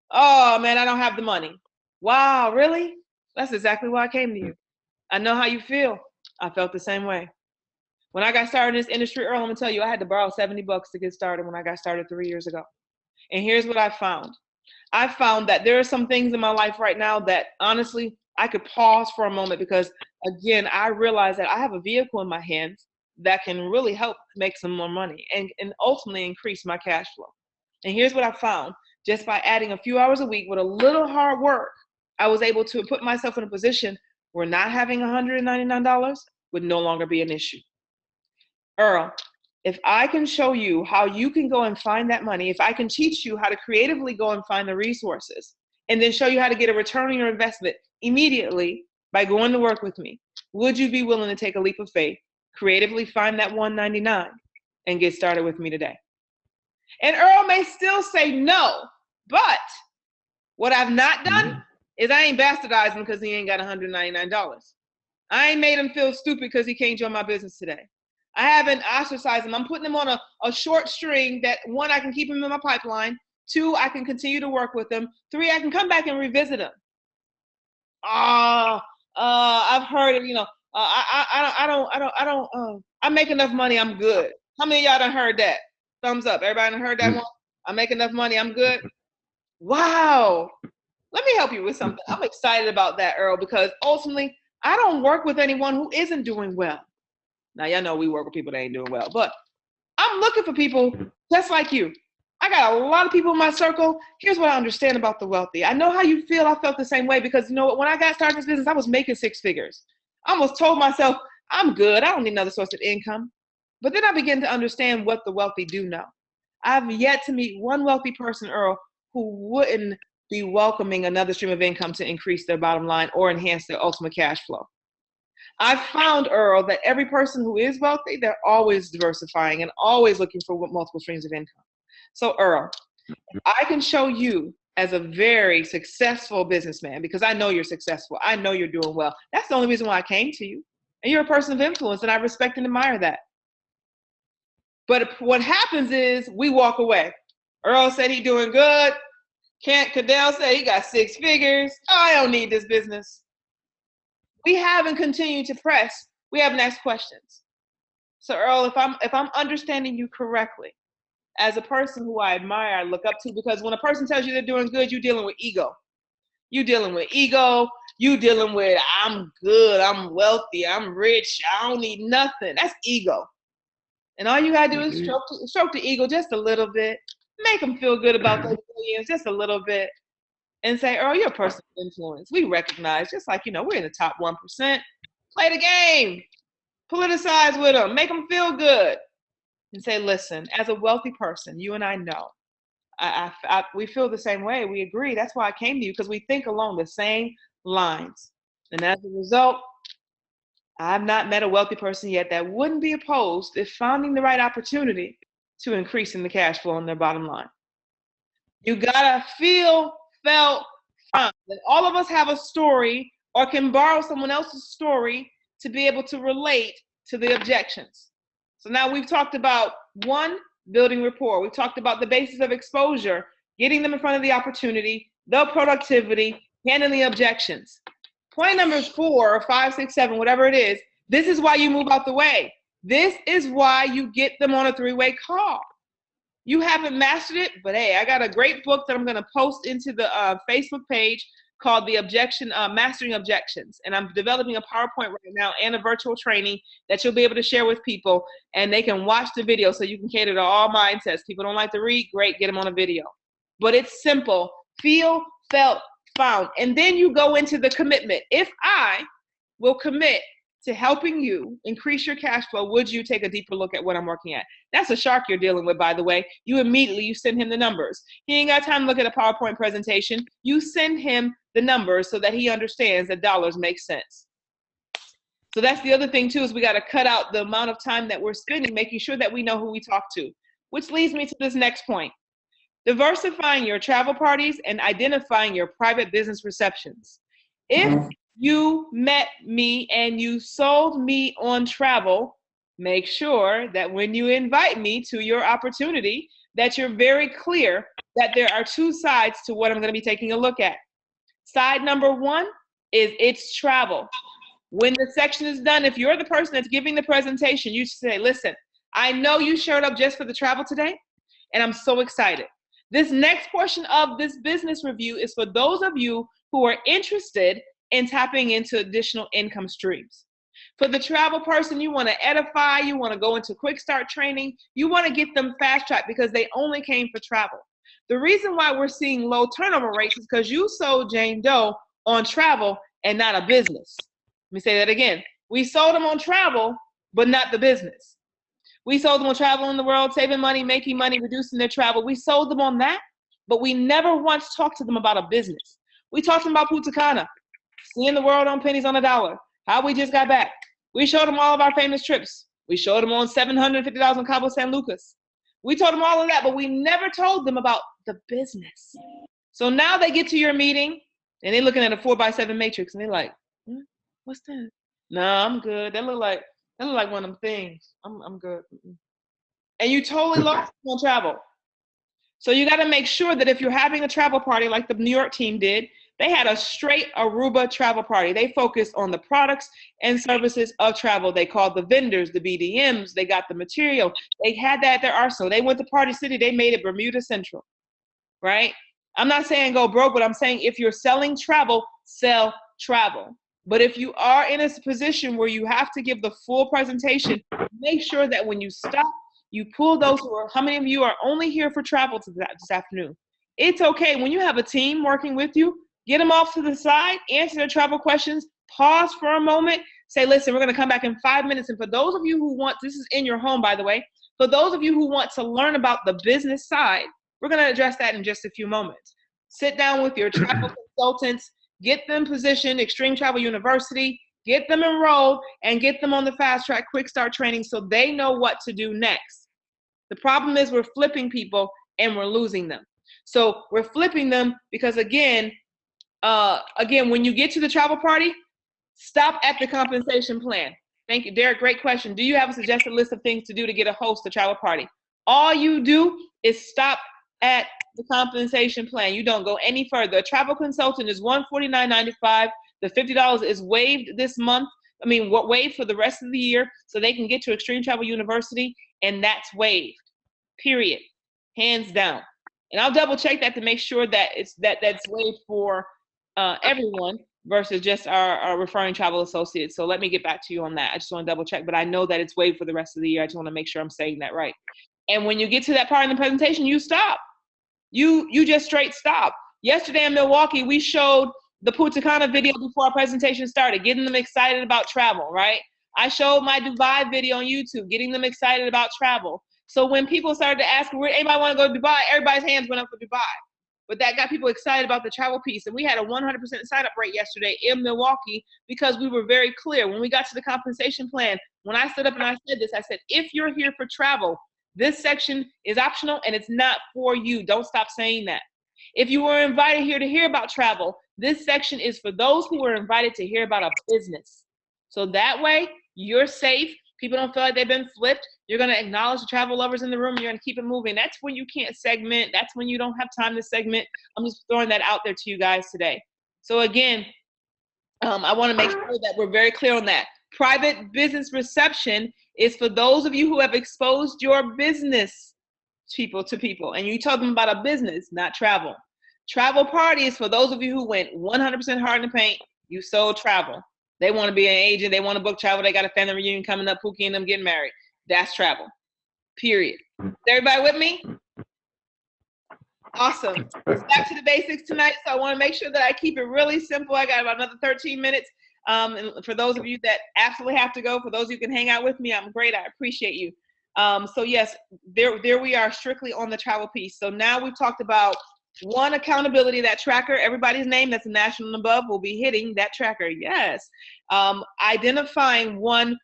Oh man, I don't have the money. Wow, really? That's exactly why I came to you. I know how you feel. I felt the same way. When I got started in this industry, Earl, I'm gonna tell you, I had to borrow $70 to get started when I got started 3 years ago. And here's what I found. I found that there are some things in my life right now that honestly, I could pause for a moment because again, I realized that I have a vehicle in my hands that can really help make some more money and ultimately increase my cash flow. And here's what I found. Just by adding a few hours a week with a little hard work, I was able to put myself in a position where not having $199 would no longer be an issue. Earl, if I can show you how you can go and find that money, if I can teach you how to creatively go and find the resources, and then show you how to get a return on your investment immediately by going to work with me, would you be willing to take a leap of faith, creatively find that $199, and get started with me today? And Earl may still say no, but what I've not done is I ain't bastardized him because he ain't got $199. I ain't made him feel stupid because he can't join my business today. I haven't ostracized him. I'm putting him on a short string that, one, I can keep him in my pipeline. 2, I can continue to work with him. 3, I can come back and revisit him. I've heard it, I make enough money, I'm good. How many of y'all done heard that? Thumbs up. Everybody done heard that one? I make enough money, I'm good. Wow. Let me help you with something. I'm excited about that, Earl, because ultimately, I don't work with anyone who isn't doing well. Now, y'all know we work with people that ain't doing well, but I'm looking for people just like you. I got a lot of people in my circle. Here's what I understand about the wealthy. I know how you feel. I felt the same way because, you know what, when I got started in this business, I was making 6 figures. I almost told myself, I'm good. I don't need another source of income. But then I began to understand what the wealthy do know. I've yet to meet one wealthy person, Earl, who wouldn't be welcoming another stream of income to increase their bottom line or enhance their ultimate cash flow. I've found, Earl, that every person who is wealthy, they're always diversifying and always looking for multiple streams of income. So, Earl, I can show you as a very successful businessman, because I know you're successful. I know you're doing well. That's the only reason why I came to you. And you're a person of influence, and I respect and admire that. But what happens is we walk away. Earl said he's doing good. Cadell said he got 6 figures. Oh, I don't need this business. We haven't continued to press. We haven't asked questions. So, Earl, if I'm understanding you correctly, as a person who I admire, I look up to, because when a person tells you they're doing good, you're dealing with ego. You're dealing with ego. You're dealing with, I'm good, I'm wealthy, I'm rich, I don't need nothing. That's ego. And all you gotta do is stroke the ego just a little bit. Make them feel good about those millions just a little bit. And say, oh, you're a person of influence. We recognize, just like, we're in the top 1%. Play the game. Politicize with them. Make them feel good. And say, listen, as a wealthy person, you and I know, we feel the same way. We agree. That's why I came to you, because we think along the same lines. And as a result, I've not met a wealthy person yet that wouldn't be opposed if finding the right opportunity to increasing the cash flow on their bottom line. You gotta felt, found. And all of us have a story or can borrow someone else's story to be able to relate to the objections. So now we've talked about 1, building rapport. We've talked about the basis of exposure, getting them in front of the opportunity, the productivity, handling the objections. Point number 4 or 5, 6, 7, whatever it is, this is why you move out the way. This is why you get them on a 3-way call. You haven't mastered it, but hey, I got a great book that I'm going to post into the Facebook page called Mastering Objections. And I'm developing a PowerPoint right now and a virtual training that you'll be able to share with people, and they can watch the video so you can cater to all mindsets. People don't like to read, great, get them on a video. But it's simple. Feel, felt, found. And then you go into the commitment. If I will commit to helping you increase your cash flow, would you take a deeper look at what I'm working at? That's a shark you're dealing with, by the way. You send him the numbers. He ain't got time to look at a PowerPoint presentation. You send him the numbers so that he understands that dollars make sense. So that's the other thing too, is we got to cut out the amount of time that we're spending making sure that we know who we talk to, which leads me to this next point. Diversifying your travel parties and identifying your private business receptions. If you met me and you sold me on travel, make sure that when you invite me to your opportunity, that you're very clear that there are 2 sides to what I'm going to be taking a look at. Side number 1 is it's travel. When the section is done, if you're the person that's giving the presentation, you say, listen, I know you showed up just for the travel today, and I'm so excited. This next portion of this business review is for those of you who are interested in tapping into additional income streams. For the travel person, you want to edify, you want to go into quick start training, you want to get them fast track because they only came for travel. The reason why we're seeing low turnover rates is because you sold Jane Doe on travel and not a business. Let me say that again. We sold them on travel, but not the business. We sold them on travel in the world, saving money, making money, reducing their travel. We sold them on that, but we never once talked to them about a business. We talked to them about Punta Cana, seeing the world on pennies on a dollar, how we just got back. We showed them all of our famous trips. We showed them on $750 on Cabo San Lucas. We told them all of that, but we never told them about the business. So now they get to your meeting and they're looking at a 4x7 matrix and they're like, what's that? No, I'm good. That look like one of them things. I'm good. And you totally lost on travel. So you got to make sure that if you're having a travel party like the New York team did, they had a straight Aruba travel party. They focused on the products and services of travel. They called the vendors, the BDMs. They got the material. They had that at their arsenal. They went to Party City. They made it Bermuda Central, right? I'm not saying go broke, but I'm saying if you're selling travel, sell travel. But if you are in a position where you have to give the full presentation, make sure that when you stop, you pull those who are, how many of you are only here for travel this afternoon? It's okay. When you have a team working with you, get them off to the side, answer their travel questions, pause for a moment, say, listen, we're going to come back in 5 minutes. And for those of you who want, this is in your home, by the way, for those of you who want to learn about the business side, we're going to address that in just a few moments. Sit down with your travel consultants, get them positioned, Extreme Travel University, get them enrolled, and get them on the fast track quick start training so they know what to do next. The problem is we're flipping people and we're losing them. So we're flipping them because again, when you get to the travel party, stop at the compensation plan. Thank you, Derek. Great question. Do you have a suggested list of things to do to get a host a travel party? All you do is stop at the compensation plan. You don't go any further. A travel consultant is $149.95. The $50 is waived this month. Waived for the rest of the year so they can get to Extreme Travel University, and that's waived, period, hands down. And I'll double check that to make sure that that's waived for everyone versus just our referring travel associates. So let me get back to you on that. I just want to double check, but I know that it's waived for the rest of the year. I just want to make sure I'm saying that right. And when you get to that part in the presentation, you stop. You just straight stop. Yesterday in Milwaukee, we showed the Punta Cana video before our presentation started, getting them excited about travel, right? I showed my Dubai video on YouTube, getting them excited about travel. So when people started to ask, where anybody want to go to Dubai, everybody's hands went up for Dubai. But that got people excited about the travel piece. And we had a 100% sign-up rate yesterday in Milwaukee because we were very clear. When we got to the compensation plan, when I stood up and I said this, I said, if you're here for travel, this section is optional and it's not for you. Don't stop saying that. If you were invited here to hear about travel, this section is for those who were invited to hear about a business. So that way, you're safe. People don't feel like they've been flipped. You're going to acknowledge the travel lovers in the room. You're going to keep it moving. That's when you can't segment. That's when you don't have time to segment. I'm just throwing that out there to you guys today. So again, I want to make sure that we're very clear on that. Private business reception is for those of you who have exposed your business to people, and you told them about a business, not travel. Travel party is for those of you who went 100% hard in the paint. You sold travel. They want to be an agent. They want to book travel. They got a family reunion coming up, Pookie and them getting married. That's travel, period. Is everybody with me? Awesome. Back to the basics tonight. So I want to make sure that I keep it really simple. I got about another 13 minutes. And for those of you that absolutely have to go, for those who can hang out with me, I'm great. I appreciate you. So yes, there we are, strictly on the travel piece. So now we've talked about one, accountability, that tracker. Everybody's name that's a national and above will be hitting that tracker. Yes. Identifying one,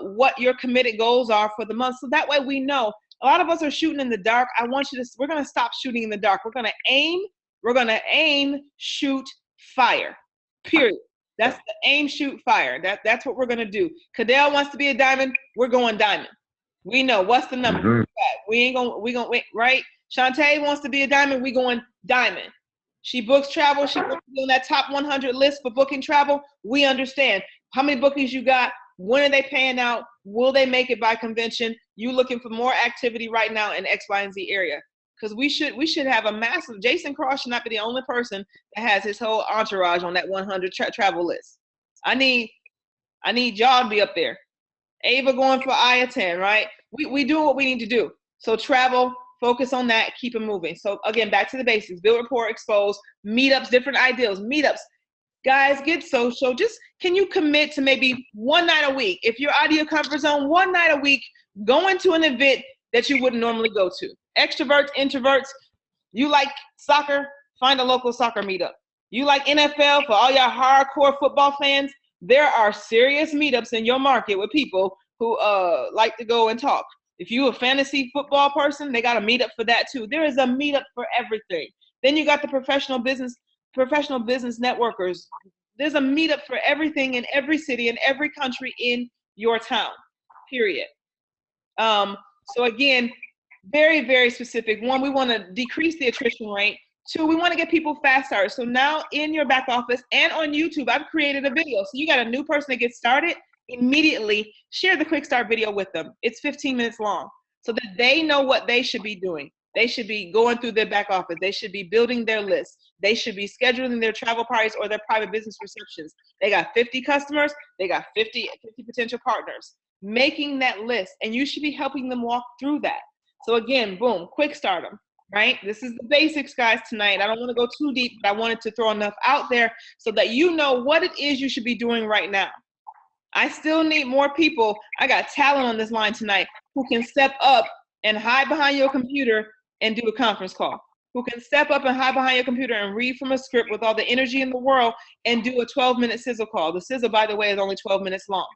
what your committed goals are for the month. So that way we know. A lot of us are shooting in the dark. We're going to stop shooting in the dark. We're going to aim, shoot, fire, period. That's the aim, shoot, fire. That's what we're going to do. Cadell wants to be a diamond. We're going diamond. We know what's the number. We gonna wait, right? Shantae wants to be a diamond. We going diamond. She books travel. She wants to be on that top 100 list for booking travel. We understand how many bookings you got. When are they paying out? Will they make it by convention? You looking for more activity right now in X, Y, and Z area? Because we should have a massive. Jason Cross should not be the only person that has his whole entourage on that 100 travel list. I need y'all to be up there. Ava going for IATN, right? We do what we need to do. So travel, focus on that, keep it moving. So again, back to the basics, build rapport, expose, meetups, different ideals, meetups. Guys, get social. Just, can you commit to maybe one night a week? If you're out of your comfort zone, one night a week, go into an event that you wouldn't normally go to. Extroverts, introverts, you like soccer, find a local soccer meetup. You like NFL, for all your hardcore football fans, there are serious meetups in your market with people who like to go and talk. If you a fantasy football person, they got a meetup for that too. There is a meetup for everything. Then you got the professional business networkers. There's a meetup for everything in every city, in every country in your town, period. So again, very, very specific. One, we want to decrease the attrition rate. Two, we want to get people fast started. So now in your back office and on YouTube, I've created a video. So you got a new person that gets started, immediately share the quick start video with them. It's 15 minutes long so that they know what they should be doing. They should be going through their back office. They should be building their list. They should be scheduling their travel parties or their private business receptions. They got 50 customers. They got 50 potential partners. Making that list, and you should be helping them walk through that. So again, boom, quick start them, right? This is the basics, guys, tonight. I don't want to go too deep, but I wanted to throw enough out there so that you know what it is you should be doing right now. I still need more people. I got talent on this line tonight who can step up and hide behind your computer and do a conference call, who can step up and hide behind your computer and read from a script with all the energy in the world and do a 12-minute sizzle call. The sizzle, by the way, is only 12 minutes long.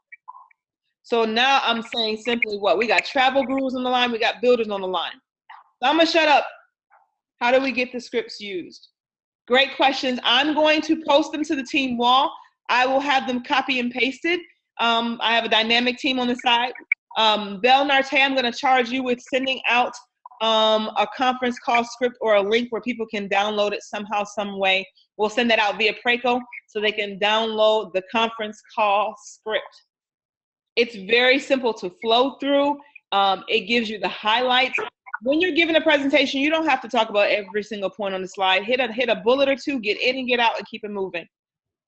So now I'm saying simply what? We got travel gurus on the line. We got builders on the line. So I'm going to shut up. How do we get the scripts used? Great questions. I'm going to post them to the team wall. I will have them copy and pasted. I have a dynamic team on the side. Belle Narte, I'm going to charge you with sending out a conference call script or a link where people can download it somehow, some way. We'll send that out via Preco so they can download the conference call script. It's very simple to flow through. It gives you the highlights. When you're giving a presentation, you don't have to talk about every single point on the slide. Hit a bullet or two, get in and get out, and keep it moving.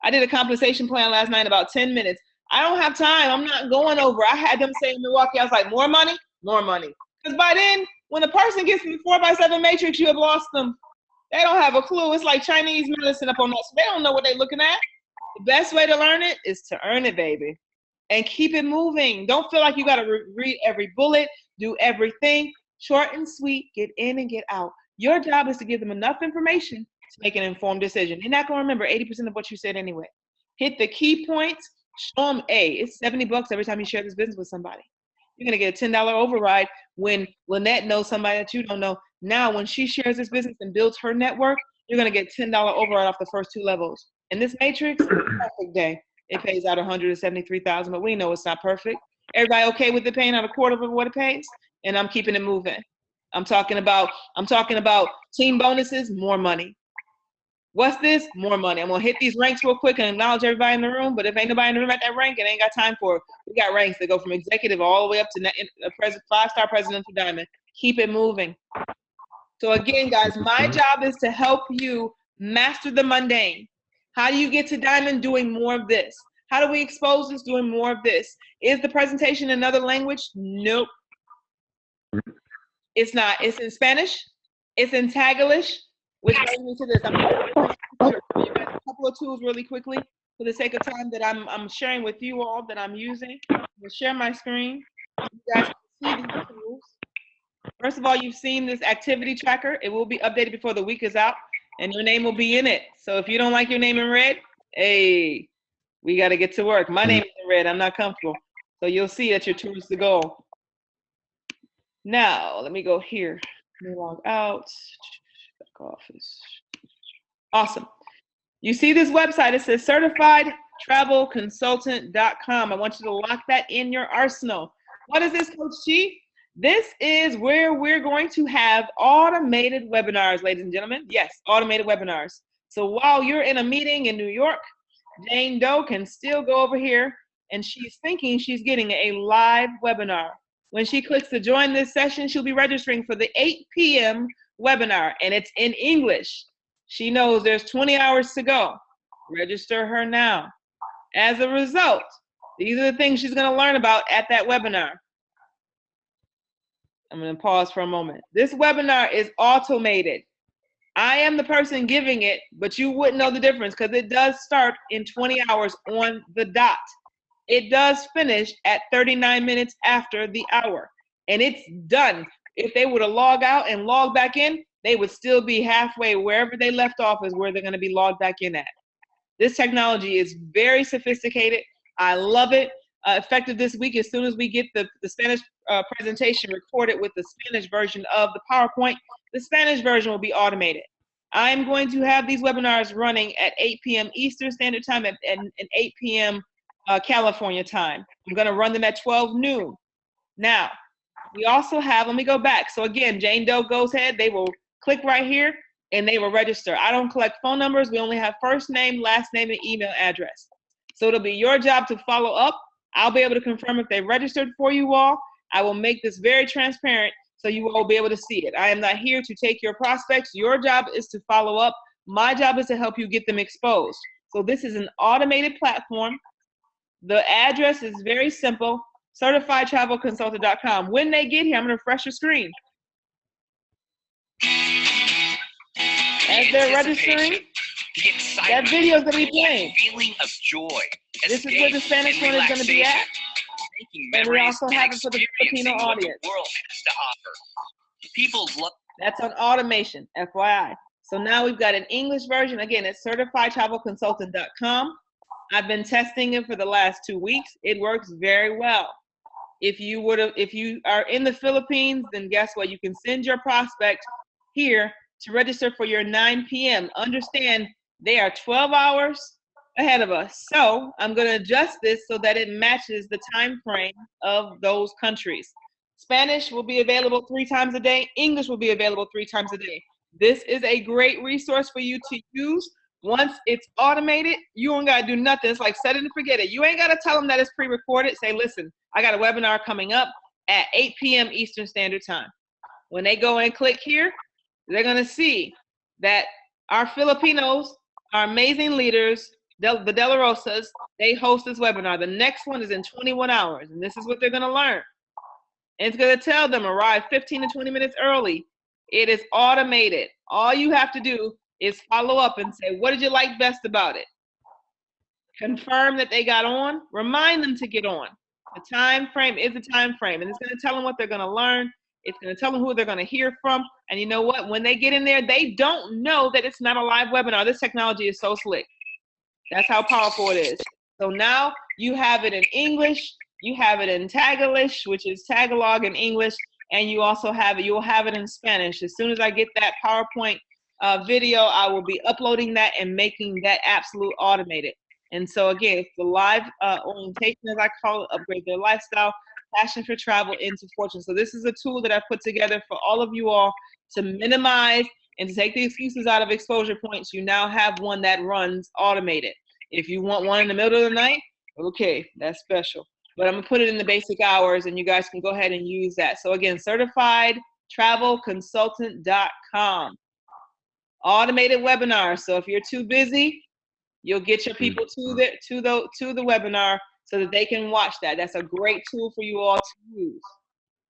I did a compensation plan last night in about 10 minutes. I don't have time. I'm not going over. I had them say in Milwaukee, I was like, more money, more money. Because by then, when the person gets in the 4x7 matrix, you have lost them. They don't have a clue. It's like Chinese medicine up on that. So they don't know what they're looking at. The best way to learn it is to earn it, baby. And keep it moving. Don't feel like you got to read every bullet, do everything. Short and sweet, get in and get out. Your job is to give them enough information to make an informed decision. They're not going to remember 80% of what you said anyway. Hit the key points. Show them, it's $70 every time you share this business with somebody. You're going to get a $10 override when Lynette knows somebody that you don't know. Now, when she shares this business and builds her network, you're going to get $10 override off the first 2 levels. In this matrix, perfect day. It pays out $173,000, but we know it's not perfect. Everybody okay with it paying out a quarter of what it pays? And I'm keeping it moving. I'm talking about team bonuses, more money. What's this? More money. I'm gonna hit these ranks real quick and acknowledge everybody in the room, but if ain't nobody in the room at that rank, it ain't got time for it. We got ranks that go from executive all the way up to 5-star presidential diamond. Keep it moving. So again, guys, my job is to help you master the mundane. How do you get to diamond? Doing more of this. How do we expose this? Doing more of this. Is the presentation in another language? Nope. It's not. It's in Spanish. It's in Taglish, which brings me to this. I'm going to show you guys a couple of tools really quickly for the sake of time that I'm sharing with you all that I'm using. I'm going to share my screen. You guys can see these tools. First of all, you've seen this activity tracker. It will be updated before the week is out, and your name will be in it. So if you don't like your name in red, hey, we got to get to work. My name is in red. I'm not comfortable. So you'll see that you're towards the goal. Now, let me go here. Let me log out. Back office. Awesome. You see this website. It says certifiedtravelconsultant.com. I want you to lock that in your arsenal. What is this, Coach G? This is where we're going to have automated webinars, ladies and gentlemen. Yes, automated webinars. So while you're in a meeting in New York, Jane Doe can still go over here and she's thinking she's getting a live webinar. When she clicks to join this session, she'll be registering for the 8 p.m. webinar, and it's in English. She knows there's 20 hours to go. Register her now. As a result, these are the things she's going to learn about at that webinar. I'm going to pause for a moment. This webinar is automated. I am the person giving it, but you wouldn't know the difference because it does start in 20 hours on the dot. It does finish at 39 minutes after the hour, and it's done. If they were to log out and log back in, they would still be halfway. Wherever they left off is where they're going to be logged back in at. This technology is very sophisticated. I love it. effective this week. As soon as we get the Spanish presentation recorded with the Spanish version of the PowerPoint, the Spanish version will be automated. I'm going to have these webinars running at 8 p.m. Eastern Standard Time and 8 p.m. California time. I'm going to run them at 12 noon. Now, we also have, let me go back. So again, Jane Doe goes ahead, they will click right here and they will register. I don't collect phone numbers. We only have first name, last name, and email address. So it'll be your job to follow up. I'll be able to confirm if they registered for you all. I will make this very transparent so you all will be able to see it. I am not here to take your prospects. Your job is to follow up. My job is to help you get them exposed. So this is an automated platform. The address is very simple, certifiedtravelconsultant.com. When they get here, I'm going to refresh your screen. As they're registering, that video is going to be playing.
Feeling of joy.
This is where the Spanish one is going to be at. And we also have it for the Filipino audience.
The world has to offer. People love.
That's on automation, FYI. So now we've got an English version. Again, it's certifiedtravelconsultant.com. I've been testing it for the last 2 weeks. It works very well. If you are in the Philippines, then guess what? You can send your prospect here to register for your 9 p.m. Understand they are 12 hours ahead of us. So I'm going to adjust this so that it matches the time frame of those countries. Spanish will be available 3 times a day. English will be available 3 times a day. This is a great resource for you to use. Once it's automated, you don't got to do nothing. It's like set it and forget it. You ain't got to tell them that it's pre-recorded. Say, listen, I got a webinar coming up at 8 p.m. Eastern Standard Time. When they go and click here, they're going to see that our Filipinos, our amazing leaders, the De La Rosas, they host this webinar. The next one is in 21 hours, and this is what they're going to learn. And it's going to tell them arrive 15 to 20 minutes early. It is automated. All you have to do is follow up and say, what did you like best about it? Confirm that they got on. Remind them to get on. The time frame is the time frame, and it's going to tell them what they're going to learn. It's going to tell them who they're going to hear from. And you know what? When they get in there, they don't know that it's not a live webinar. This technology is so slick. That's how powerful it is. So now you have it in English. You have it in Taglish, which is Tagalog in English. And you also have it, you'll have it in Spanish. As soon as I get that PowerPoint video, I will be uploading that and making that absolute automated. And so again, it's the live orientation, as I call it, upgrade their lifestyle, passion for travel into fortune. So this is a tool that I put together for all of you all to minimize and to take the excuses out of exposure points. You now have one that runs automated. If you want one in the middle of the night, okay, that's special. But I'm gonna put it in the basic hours and you guys can go ahead and use that. So again, certifiedtravelconsultant.com. Automated webinars. So if you're too busy, you'll get your people to the webinar so that they can watch that. That's a great tool for you all to use.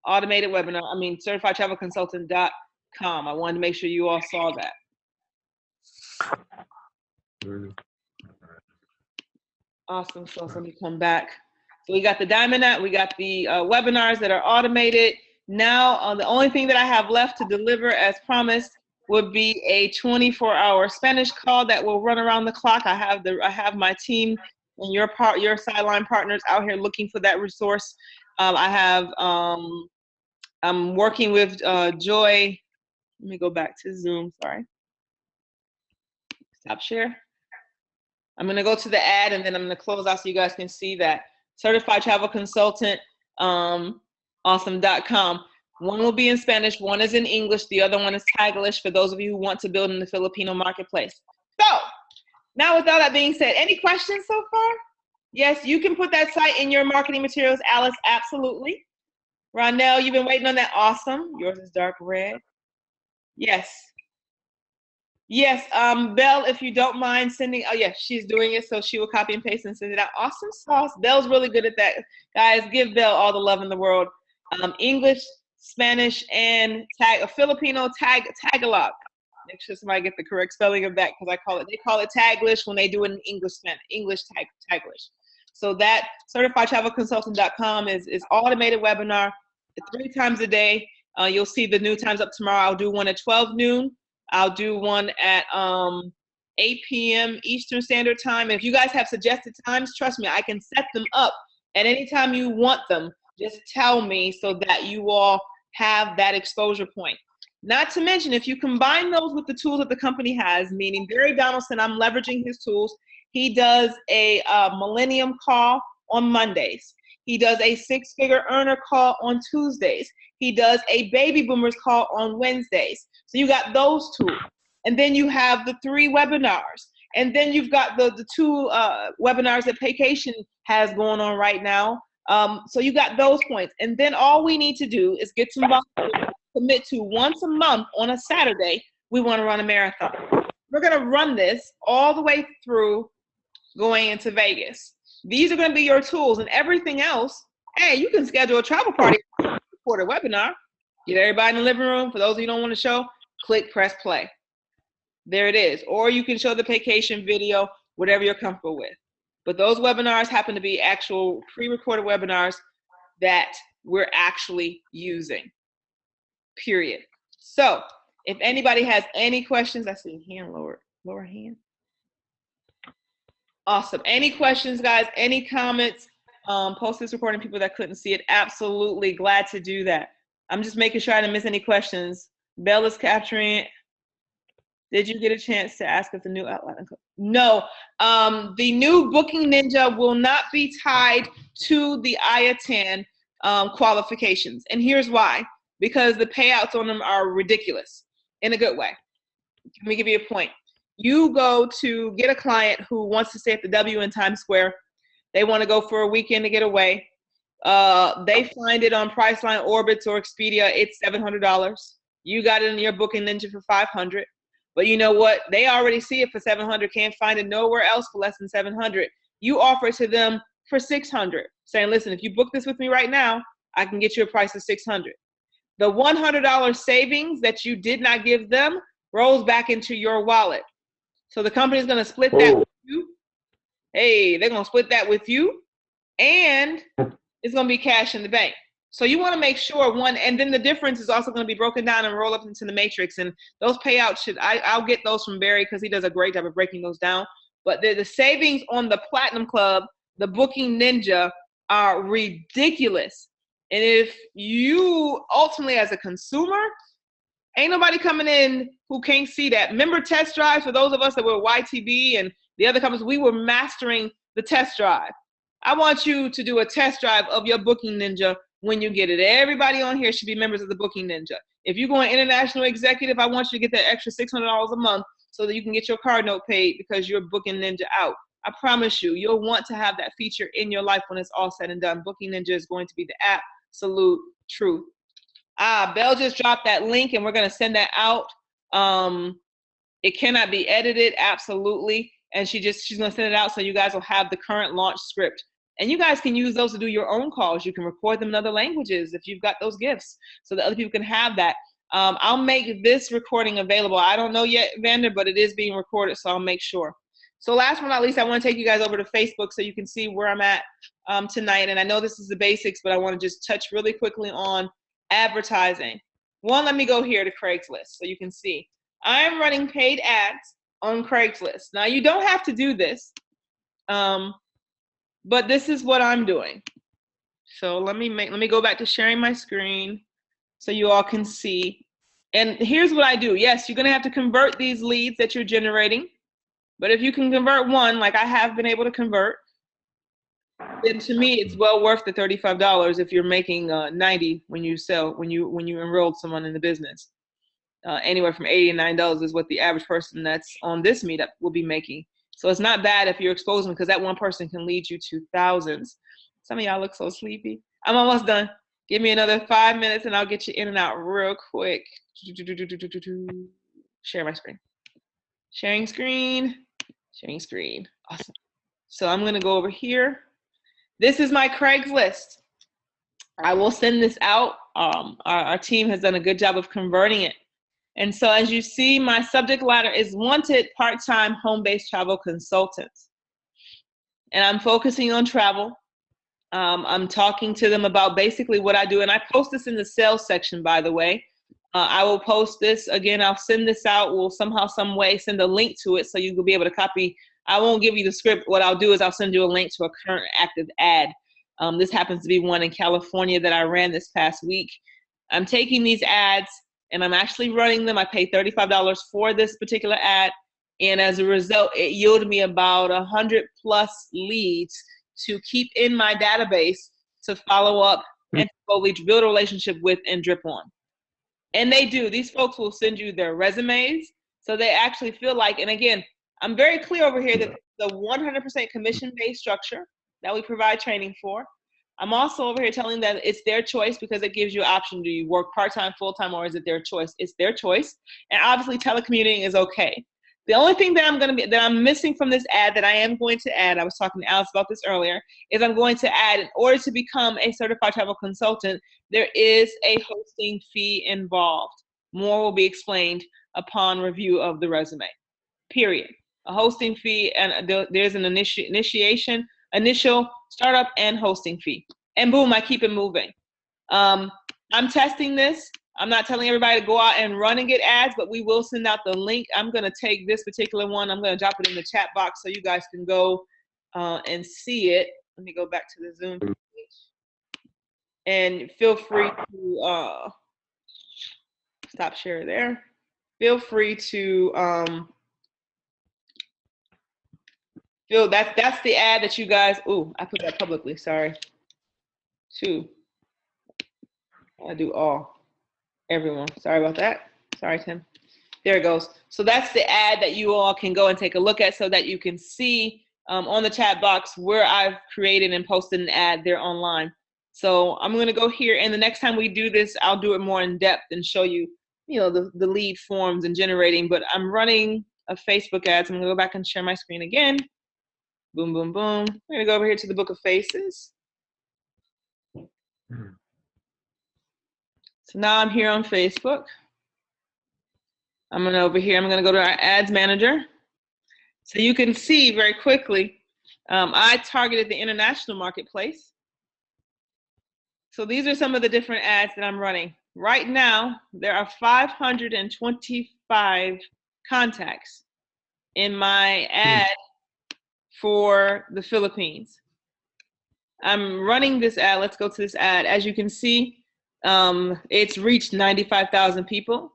Automated webinar, certifiedtravelconsultant.com. I wanted to make sure you all saw that. Awesome. So let me come back. So we got the Diamond app, we got the webinars that are automated. Now, the only thing that I have left to deliver as promised would be a 24-hour Spanish call that will run around the clock. I have my team and your sideline partners out here looking for that resource. I'm working with Joy. Let me go back to Zoom, sorry. Stop share. I'm gonna go to the ad and then I'm gonna close out so you guys can see that. Certified Travel Consultant, awesome.com. One will be in Spanish, one is in English, the other one is Taglish for those of you who want to build in the Filipino marketplace. So, now with all that being said, any questions so far? Yes, you can put that site in your marketing materials, Alice, absolutely. Rondell, you've been waiting on that, awesome. Yours is dark red. Yes. Yes, Belle, if you don't mind sending, oh yeah, she's doing it, so she will copy and paste and send it out. Awesome sauce. Belle's really good at that. Guys, give Belle all the love in the world. English, Spanish, and Filipino Tagalog. Make sure somebody get the correct spelling of that because they call it Taglish when they do it in English Taglish. So that certifiedtravelconsultant.com is automated webinar 3 times a day. You'll see the new times up tomorrow. I'll do one at 12 noon. I'll do one at 8 p.m. Eastern Standard Time. If you guys have suggested times, trust me, I can set them up And anytime you want them, just tell me so that you all have that exposure point. Not to mention, if you combine those with the tools that the company has, meaning Barry Donaldson, I'm leveraging his tools. He does a Millennium call on Mondays. He does a six-figure earner call on Tuesdays. He does a baby boomers call on Wednesdays. So you got those tools. And then you have the 3 webinars. And then you've got the 2 webinars that Paycation has going on right now. So you got those points. And then all we need to do is get some volunteers, commit to once a month on a Saturday, we want to run a marathon. We're going to run this all the way through going into Vegas. These are going to be your tools, and everything else, hey, you can schedule a travel party, record a webinar, get everybody in the living room. For those of you who don't want to show, click, press play. There it is. Or you can show the Paycation video, whatever you're comfortable with. But those webinars happen to be actual pre-recorded webinars that we're actually using, period. So if anybody has any questions, I see hand lower hand. Awesome. Any questions, guys? Any comments? Post this recording, people that couldn't see it. Absolutely glad to do that. I'm just making sure I didn't miss any questions. Belle is capturing it. Did you get a chance to ask if the new outline? No. The new Booking Ninja will not be tied to the IATAN qualifications. And here's why. Because the payouts on them are ridiculous in a good way. Let me give you a point. You go to get a client who wants to stay at the W in Times Square. They want to go for a weekend to get away. They find it on Priceline, Orbitz, or Expedia. It's $700. You got it in your Booking Ninja for $500. But you know what? They already see it for $700. Can't find it nowhere else for less than $700. You offer it to them for $600, saying, listen, if you book this with me right now, I can get you a price of $600. The $100 savings that you did not give them rolls back into your wallet. So the company's going to split that with you. Hey, they're going to split that with you, and it's going to be cash in the bank. So you want to make sure and then the difference is also going to be broken down and roll up into the matrix. And those payouts I'll get those from Barry because he does a great job of breaking those down. But the savings on the Platinum Club, the Booking Ninja, are ridiculous. And if you ultimately, as a consumer, ain't nobody coming in who can't see that. Remember test drives for those of us that were YTB and the other companies, we were mastering the test drive. I want you to do a test drive of your Booking Ninja when you get it. Everybody on here should be members of the Booking Ninja. If you're going international executive, I want you to get that extra $600 a month so that you can get your card note paid because you're Booking Ninja out. I promise you, you'll want to have that feature in your life when it's all said and done. Booking Ninja is going to be the absolute truth. Belle just dropped that link and we're going to send that out. It cannot be edited, absolutely. And she's going to send it out so you guys will have the current launch script. And you guys can use those to do your own calls. You can record them in other languages if you've got those gifts so that other people can have that. I'll make this recording available. I don't know yet, Vander, but it is being recorded, so I'll make sure. So last but not least, I want to take you guys over to Facebook so you can see where I'm at tonight. And I know this is the basics, but I want to just touch really quickly on advertising. One, let me go here to Craigslist so you can see. I'm running paid ads on Craigslist. Now, you don't have to do this, but this is what I'm doing. So let me go back to sharing my screen so you all can see. And here's what I do. Yes, you're going to have to convert these leads that you're generating. But if you can convert one, like I have been able to convert, then to me, it's well worth the $35 if you're making 90 when you enrolled someone in the business. Anywhere from $80 and $90 is what the average person that's on this meetup will be making. So it's not bad if you're exposing because that one person can lead you to thousands. Some of y'all look so sleepy. I'm almost done. Give me another 5 minutes and I'll get you in and out real quick. Share my screen. Sharing screen. Sharing screen. Awesome. So I'm going to go over here. This is my Craigslist. I will send this out. Our team has done a good job of converting it. And so as you see, my subject ladder is wanted part-time home-based travel consultants. And I'm focusing on travel. I'm talking to them about basically what I do. And I post this in the sales section, by the way. I will post this again. I'll send this out. We'll somehow, some way send a link to it so you will be able to copy. I won't give you the script. What I'll do is I'll send you a link to a current active ad. This happens to be one in California that I ran this past week. I'm taking these ads and I'm actually running them. I paid $35 for this particular ad. And as a result, it yielded me about 100 plus leads to keep in my database to follow up and to build a relationship with and drip on. And they do. These folks will send you their resumes. So they actually feel like, and again, I'm very clear over here that the 100% commission-based structure that we provide training for. I'm also over here telling them it's their choice because it gives you an option. Do you work part-time, full-time, or is it their choice? It's their choice. And obviously telecommuting is okay. The only thing that I'm missing from this ad that I am going to add, I was talking to Alice about this earlier, is I'm going to add, in order to become a certified travel consultant, there is a hosting fee involved. More will be explained upon review of the resume, period. A hosting fee, and there's an initial startup and hosting fee. And boom, I keep it moving. I'm testing this. I'm not telling everybody to go out and run and get ads, but we will send out the link. I'm going to take this particular one. I'm going to drop it in the chat box so you guys can go and see it. Let me go back to the Zoom page. And feel free to stop share there. Feel free to that's the ad that you guys. Ooh, I put that publicly. Sorry. I do all. Everyone, sorry about that. Sorry, Tim. There it goes. So that's the ad that you all can go and take a look at so that you can see on the chat box where I've created and posted an ad there online. So I'm going to go here, and the next time we do this, I'll do it more in depth and show you, the lead forms and generating. But I'm running a Facebook ad, so I'm going to go back and share my screen again. Boom, boom, boom. I'm going to go over here to the Book of Faces. So now I'm here on Facebook. I'm going to go to our ads manager. So you can see very quickly, I targeted the international marketplace. So these are some of the different ads that I'm running. Right now, there are 525 contacts in my ad for the Philippines. I'm running this ad. Let's go to this ad. As you can see, it's reached 95,000 people.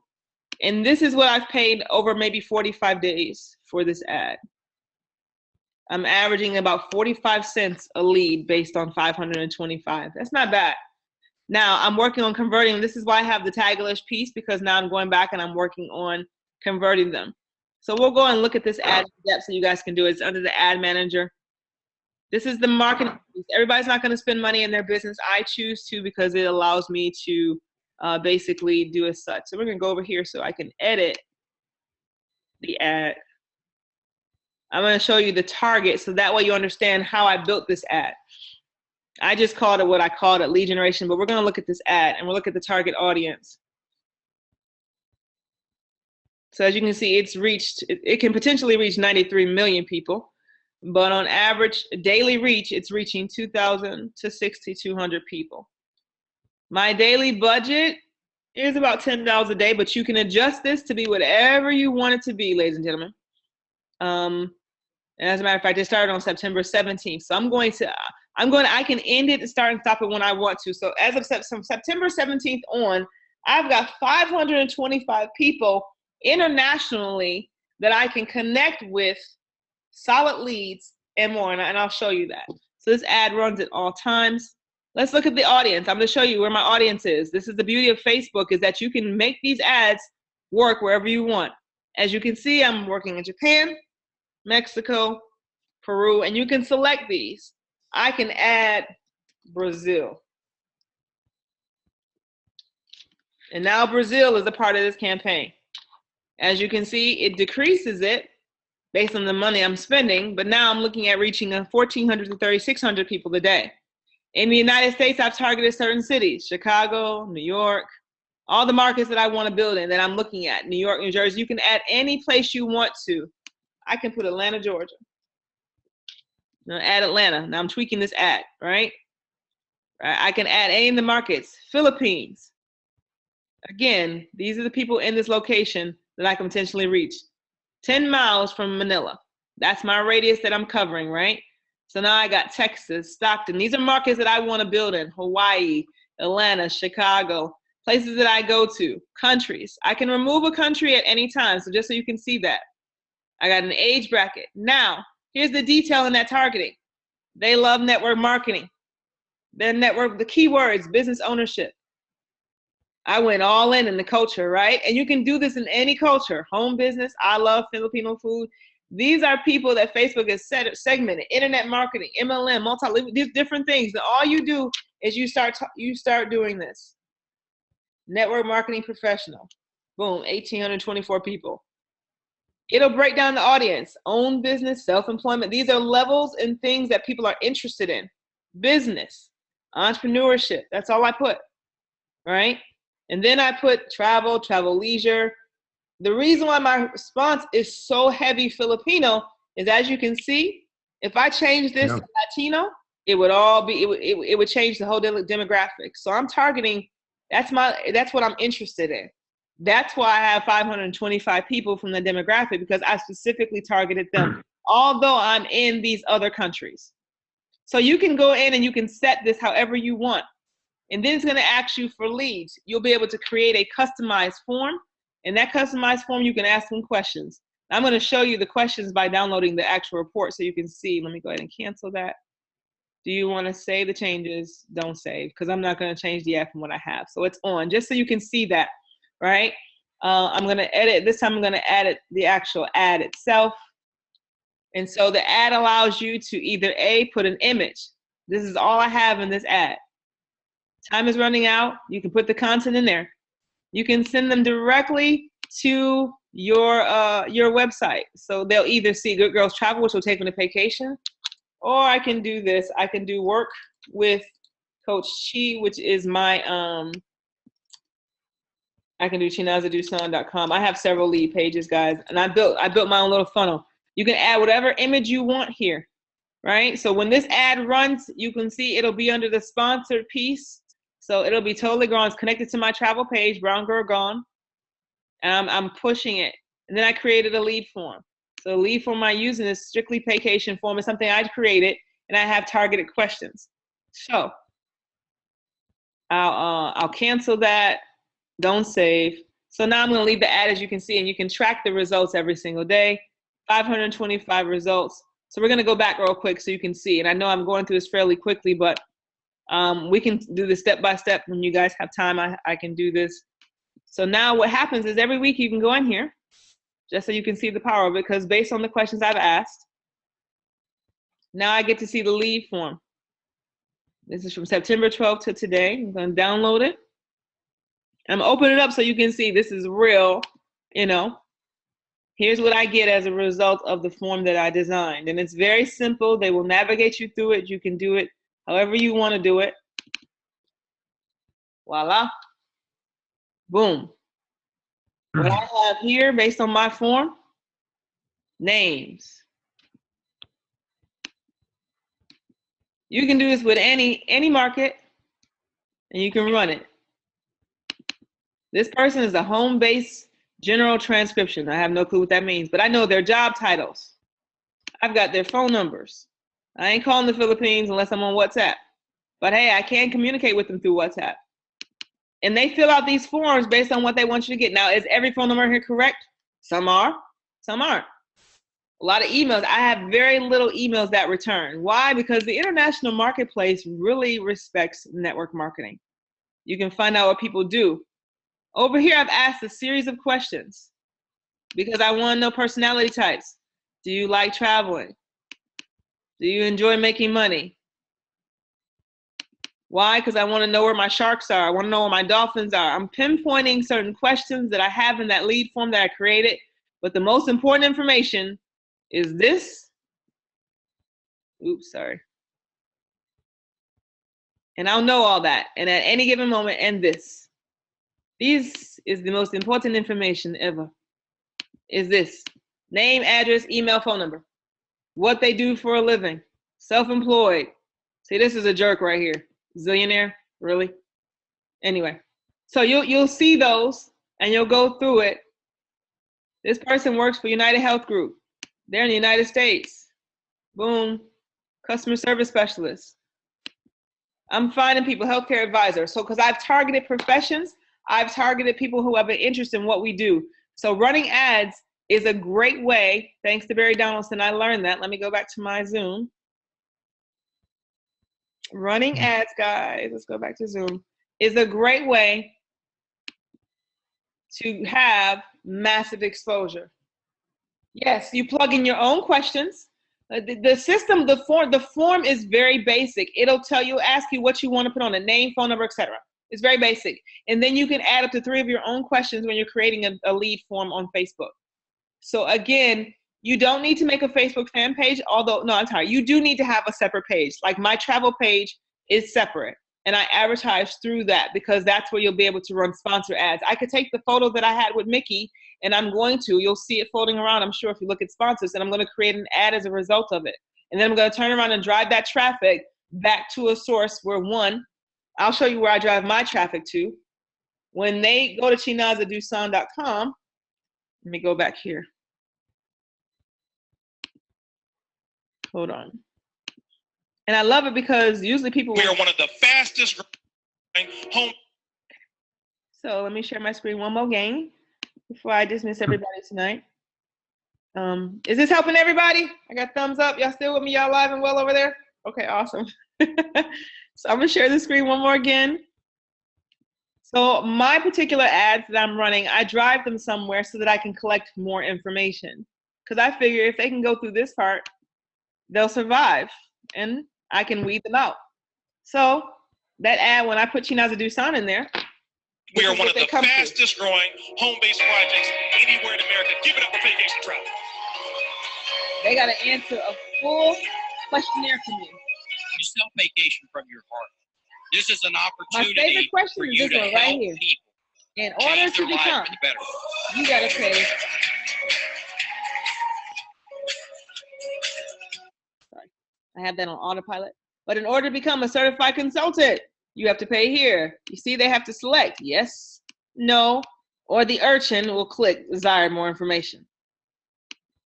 And this is what I've paid over maybe 45 days for this ad. I'm averaging about 45 cents a lead based on 525. That's not bad. Now I'm working on converting. This is why I have the tag-ish piece, because now I'm going back and I'm working on converting them. So we'll go and look at this ad in depth so you guys can do it. It's under the ad manager. This is the marketing piece. Everybody's not going to spend money in their business. I choose to because it allows me to basically do as such. So we're going to go over here so I can edit the ad. I'm going to show you the target so that way you understand how I built this ad. I just called it what I called it, lead generation, but we're going to look at this ad and we'll look at the target audience. So as you can see, it can potentially reach 93 million people, but on average daily reach, it's reaching 2,000 to 6,200 people. My daily budget is about $10 a day, but you can adjust this to be whatever you want it to be, ladies and gentlemen. And as a matter of fact, it started on September 17th. So I can end it and start and stop it when I want to. So as of September 17th on, I've got 525 people internationally that I can connect with, solid leads and more. And I'll show you that. So this ad runs at all times. Let's look at the audience. I'm going to show you where my audience is. This is the beauty of Facebook, is that you can make these ads work wherever you want. As you can see, I'm working in Japan, Mexico, Peru, and you can select these. I can add Brazil. And now Brazil is a part of this campaign. As you can see, it decreases it based on the money I'm spending, but now I'm looking at reaching 1,400 to 3,600 people a day. In the United States, I've targeted certain cities, Chicago, New York, all the markets that I want to build in that I'm looking at, New York, New Jersey. You can add any place you want to. I can put Atlanta, Georgia. Now add Atlanta. Now I'm tweaking this ad, right? I can add any of the markets. Philippines. Again, these are the people in this location that I can potentially reach. 10 miles from Manila. That's my radius that I'm covering, right? So now I got Texas, Stockton. These are markets that I want to build in. Hawaii, Atlanta, Chicago, places that I go to, countries. I can remove a country at any time. So just so you can see that. I got an age bracket. Now, here's the detail in that targeting. They love network marketing. Their network, the keywords, business ownership. I went all in the culture, right? And you can do this in any culture. Home business, I love Filipino food. These are people that Facebook has segmented. Internet marketing, MLM, these different things. And all you do is you start doing this. Network marketing professional. Boom, 1,824 people. It'll break down the audience. Own business, self-employment. These are levels and things that people are interested in. Business, entrepreneurship. That's all I put, right? And then I put travel leisure. The reason why my response is so heavy Filipino is, as you can see, if I change this to Latino, it would all be, it would change the whole demographic. So I'm targeting, that's what I'm interested in. That's why I have 525 people from the demographic, because I specifically targeted them, although I'm in these other countries. So you can go in and you can set this however you want. And then it's going to ask you for leads. You'll be able to create a customized form. In that customized form, you can ask them questions. I'm going to show you the questions by downloading the actual report so you can see. Let me go ahead and cancel that. Do you want to save the changes? Don't save, because I'm not going to change the app from what I have. So it's on, just so you can see that, right? I'm going to edit. This time I'm going to edit the actual ad itself. And so the ad allows you to either A, put an image. This is all I have in this ad. Time is running out. You can put the content in there. You can send them directly to your website. So they'll either see Good Girls Travel, which will take them to vacation, or I can do this. I can do work with Coach Chi, which is my, I can do chinazadusan.com. I have several lead pages, guys, and I built my own little funnel. You can add whatever image you want here, right? So when this ad runs, you can see it'll be under the sponsored piece. So it'll be totally gone. It's connected to my travel page, Brown Girl Gone. And I'm pushing it. And then I created a lead form. So the lead form I'm using is strictly vacation form. It's something I created, and I have targeted questions. So I'll cancel that. Don't save. So now I'm going to leave the ad, as you can see, and you can track the results every single day. 525 results. So we're going to go back real quick so you can see. And I know I'm going through this fairly quickly, but we can do this step by step. When you guys have time, I can do this. So now what happens is every week you can go in here just so you can see the power of it, because based on the questions I've asked, now I get to see the lead form. This is from September 12th to today. I'm going to download it. I'm opening it up so you can see this is real, you know. Here's what I get as a result of the form that I designed. And it's very simple. They will navigate you through it. You can do it however you want to do it. Voila. Boom. What I have here based on my form, names. You can do this with any market, and you can run it. This person is a home-based general transcription. I have no clue what that means, but I know their job titles. I've got their phone numbers. I ain't calling the Philippines unless I'm on WhatsApp. But hey, I can communicate with them through WhatsApp. And they fill out these forms based on what they want you to get. Now, is every phone number here correct? Some are, some aren't. A lot of emails. I have very little emails that return. Why? Because the international marketplace really respects network marketing. You can find out what people do. Over here, I've asked a series of questions because I want to know personality types. Do you like traveling? Do you enjoy making money? Why? Because I want to know where my sharks are. I want to know where my dolphins are. I'm pinpointing certain questions that I have in that lead form that I created. But the most important information is this. Oops, sorry. And I'll know all that. And at any given moment, and this. This is the most important information ever. Is this. Name, address, email, phone number. What they do for a living. Self-employed. See, this is a jerk right here. Zillionaire, really? Anyway, so you'll see those and you'll go through it. This person works for United Health Group. They're in the United States. Boom. Customer service specialist. I'm finding people, healthcare advisor. So because I've targeted professions, I've targeted people who have an interest in what we do. So running ads is a great way. Thanks to Barry Donaldson, I learned that. Let me go back to my Zoom. Running ads, guys, let's go back to Zoom, is a great way to have massive exposure. Yes, you plug in your own questions. The system, the form is very basic. It'll tell you, ask you what you want to put on a name, phone number, etc. It's very basic. And then you can add up to 3 of your own questions when you're creating a lead form on Facebook. So again, you don't need to make a Facebook fan page, although, no, I'm sorry, you do need to have a separate page. Like my travel page is separate, and I advertise through that because that's where you'll be able to run sponsor ads. I could take the photo that I had with Mickey, and you'll see it floating around, I'm sure, if you look at sponsors, and I'm going to create an ad as a result of it. And then I'm going to turn around and drive that traffic back to a source where, one, I'll show you where I drive my traffic to. When they go to chinazadusan.com, let me go back here. Hold on. And I love it because usually people—
We are one of the fastest growing home.
So let me share my screen one more again before I dismiss everybody tonight. Is this helping everybody? I got thumbs up. Y'all still with me? Y'all live and well over there? Okay, awesome. So I'm gonna share the screen one more again. So my particular ads that I'm running, I drive them somewhere so that I can collect more information. Because I figure if they can go through this part, they'll survive and I can weed them out. So that ad, when I put Chinaza Dusan in there,
we are one of the fastest growing home-based projects anywhere in America. Give it up for Vacation Travel.
They got to answer a full questionnaire to me.
You sell vacation from your heart. This is an opportunity
My favorite question
for
is
you
this
to
one right
help
here.
people
In order
change
to
their life
become,
for the better.
you got to pay. Sorry, I have that on autopilot. But in order to become a certified consultant, you have to pay here. You see, they have to select yes, no, or the urchin will click desire more information.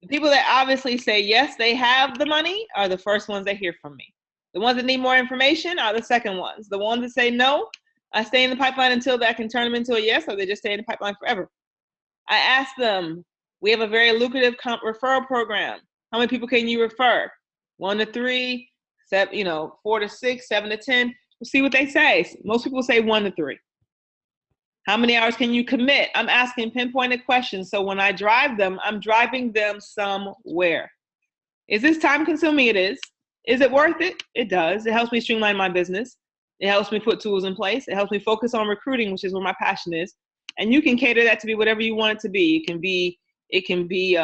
The people that obviously say yes, they have the money are the first ones that hear from me. The ones that need more information are the second ones. The ones that say no, I stay in the pipeline until I can turn them into a yes, or they just stay in the pipeline forever. I ask them, we have a very lucrative referral program. How many people can you refer? 1 to 3, 7, 4 to 6, 7 to 10. We'll see what they say. Most people say 1 to 3. How many hours can you commit? I'm asking pinpointed questions. So when I drive them, I'm driving them somewhere. Is this time consuming? It is. Is it worth it? It does. It helps me streamline my business. It helps me put tools in place. It helps me focus on recruiting, which is where my passion is. And you can cater that to be whatever you want it to be. It can be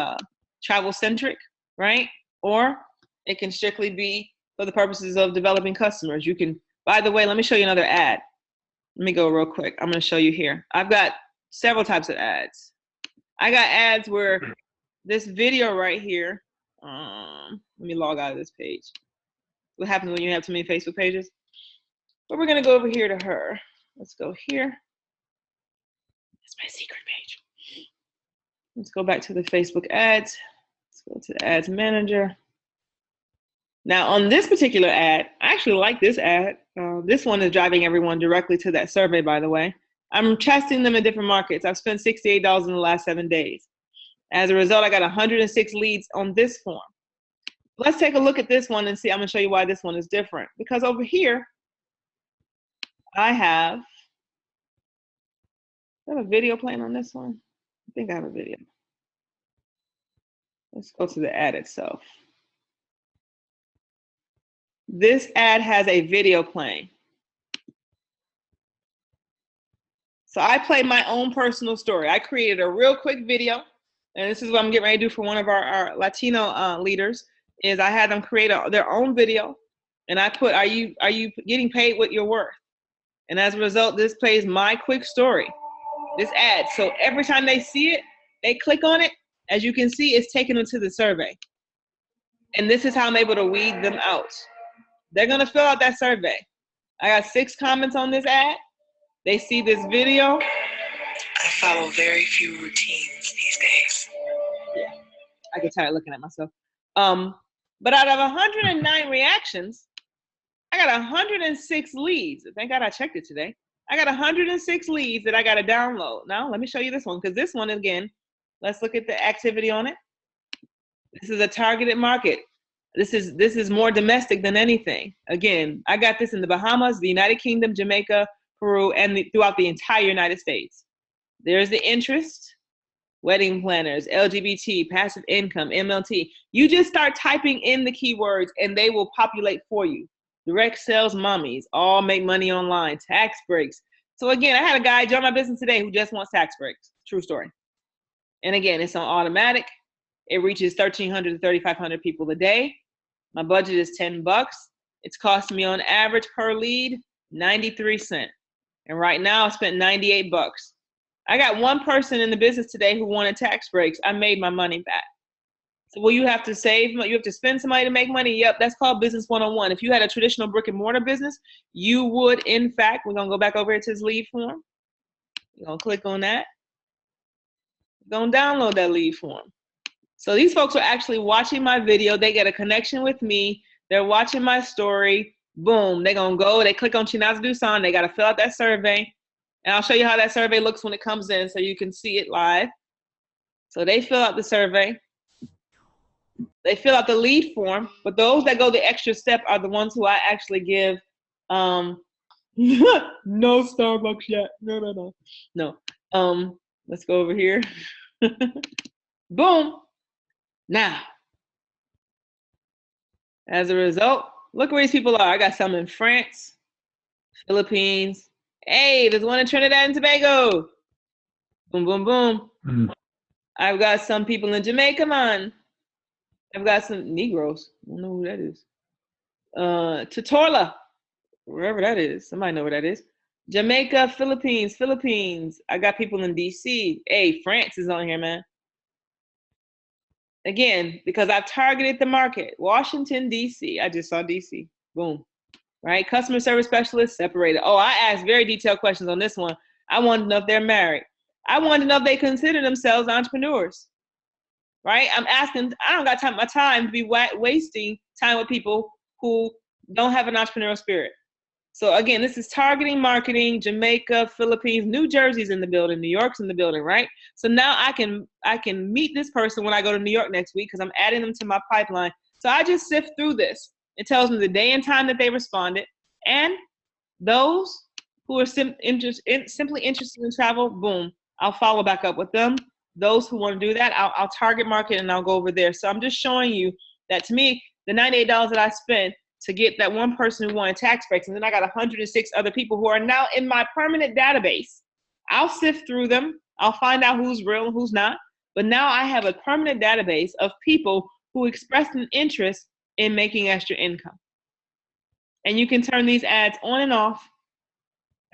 travel centric, right? Or it can strictly be for the purposes of developing customers. You can, by the way, let me show you another ad. Let me go real quick. I'm going to show you here. I've got several types of ads. I got ads where this video right here, let me log out of this page. What happens when you have too many Facebook pages? But we're going to go over here to her. Let's go here. That's my secret page. Let's go back to the Facebook ads. Let's go to the ads manager. Now on this particular ad, I actually like this ad. This one is driving everyone directly to that survey, by the way. I'm testing them in different markets. I've spent $68 in the last 7 days. As a result, I got 106 leads on this form. Let's take a look at this one and see. I'm going to show you why this one is different. Because over here, I have a video playing on this one. I think I have a video. Let's go to the ad itself. This ad has a video playing. So I played my own personal story. I created a real quick video, and this is what I'm getting ready to do for one of our Latino leaders, is I had them create their own video, and I put, are you getting paid what you're worth? And as a result, this plays my quick story, this ad. So every time they see it, they click on it. As you can see, it's taking them to the survey. And this is how I'm able to weed them out. They're going to fill out that survey. I got 6 comments on this ad. They see this video.
I follow very few routines these days.
Yeah, I get tired looking at myself. But out of 109 reactions, I got 106 leads. Thank God I checked it today. I got 106 leads that I got to download. Now, let me show you this one, because this one, again, let's look at the activity on it. This is a targeted market. This is more domestic than anything. Again, I got this in the Bahamas, the United Kingdom, Jamaica, Peru, and throughout the entire United States. There's the interest, wedding planners, LGBT, passive income, MLT. You just start typing in the keywords and they will populate for you. Direct sales mommies, all make money online, tax breaks. So again, I had a guy join my business today who just wants tax breaks. True story. And again, it's on automatic. It reaches 1,300 to 3,500 people a day. My budget is $10. It's costing me on average per lead 93 cents. And right now I spent $98. I got one person in the business today who wanted tax breaks. I made my money back. So will you have to save, you have to spend some money to make money? Yep, that's called business 101. If you had a traditional brick and mortar business, you would, in fact, we're gonna go back over here to this lead form. You're gonna click on that. You're gonna download that lead form. So these folks are actually watching my video. They get a connection with me. They're watching my story. Boom, they're gonna go, they click on Chinaza Dusan. They gotta fill out that survey. And I'll show you how that survey looks when it comes in so you can see it live. So they fill out the survey. They fill out the lead form, but those that go the extra step are the ones who I actually give, no Starbucks yet. No. Let's go over here. Boom. Now, as a result, look where these people are. I got some in France, Philippines. Hey, there's one in Trinidad and Tobago. Boom, boom, boom. Mm. I've got some people in Jamaica, man. I've got some Negroes. I don't know who that is. Tortola, wherever that is. Somebody know where that is. Jamaica, Philippines. I got people in DC. Hey, France is on here, man. Again, because I've targeted the market. Washington, DC. I just saw DC. Boom. Right? Customer service specialist, separated. Oh, I asked very detailed questions on this one. I wanted to know if they're married. I wanted to know if they consider themselves entrepreneurs. Right? I'm asking, I don't got my time to be wasting time with people who don't have an entrepreneurial spirit. So again, this is targeting marketing, Jamaica, Philippines, New Jersey's in the building, New York's in the building, right? So now I can meet this person when I go to New York next week because I'm adding them to my pipeline. So I just sift through this. It tells me the day and time that they responded. And those who are simply interested in travel, boom, I'll follow back up with them. Those who want to do that, I'll target market and I'll go over there. So I'm just showing you that to me, the $98 that I spent to get that one person who wanted tax breaks, and then I got 106 other people who are now in my permanent database. I'll sift through them. I'll find out who's real and who's not. But now I have a permanent database of people who expressed an interest in making extra income. And you can turn these ads on and off.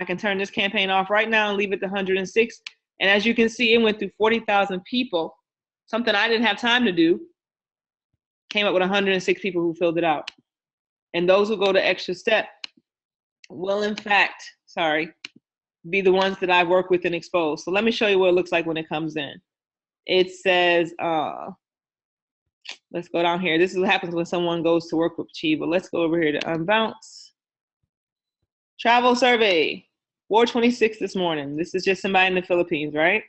I can turn this campaign off right now and leave it to 106. And as you can see, it went through 40,000 people. Something I didn't have time to do. Came up with 106 people who filled it out. And those who go the extra step will, in fact, be the ones that I work with and expose. So let me show you what it looks like when it comes in. It says, let's go down here. This is what happens when someone goes to work with Chiba. Let's go over here to Unbounce. Travel survey, 426 this morning. This is just somebody in the Philippines, right?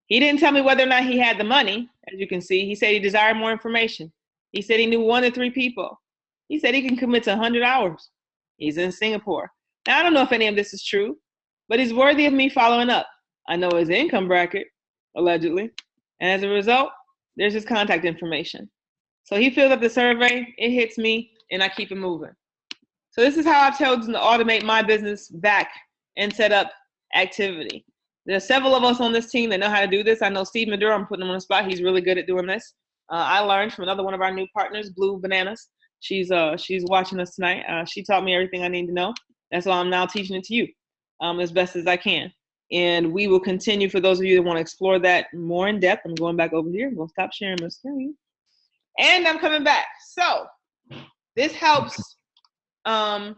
He didn't tell me whether or not he had the money, as you can see. He said he desired more information. He said he knew 1 to 3 people. He said he can commit to 100 hours. He's in Singapore. Now, I don't know if any of this is true, but he's worthy of me following up. I know his income bracket, allegedly. And as a result, there's his contact information. So he fills up the survey, it hits me, and I keep it moving. So this is how I've chosen to automate my business back and set up activity. There are several of us on this team that know how to do this. I know Steve Maduro, I'm putting him on the spot. He's really good at doing this. I learned from another one of our new partners, Blue Bananas. She's watching us tonight. She taught me everything I need to know. That's why I'm now teaching it to you as best as I can. And we will continue for those of you that want to explore that more in depth. I'm going back over here. I'm going to stop sharing my screen. And I'm coming back. So this helps. You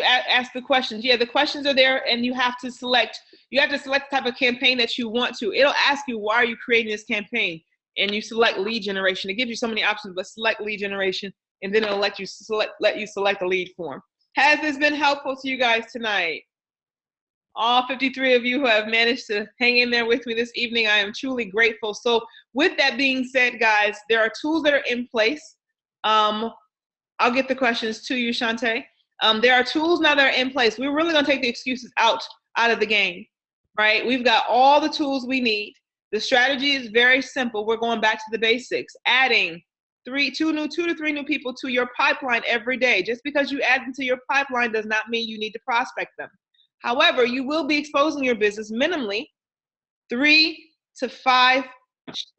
ask the questions. Yeah, the questions are there, and you have to select the type of campaign that you want to. It'll ask you, why are you creating this campaign? and you select lead generation. It gives you so many options, but select lead generation, and then it'll let you select a lead form. Has this been helpful to you guys tonight? All 53 of you who have managed to hang in there with me this evening, I am truly grateful. So with that being said, guys, there are tools that are in place. I'll get the questions to you, Shantae. There are tools now that are in place. We're really going to take the excuses out of the game, right? We've got all the tools we need. The strategy is very simple. We're going back to the basics, adding 2 to 3 new people to your pipeline every day. Just because you add them to your pipeline does not mean you need to prospect them. However, you will be exposing your business minimally 3 to 5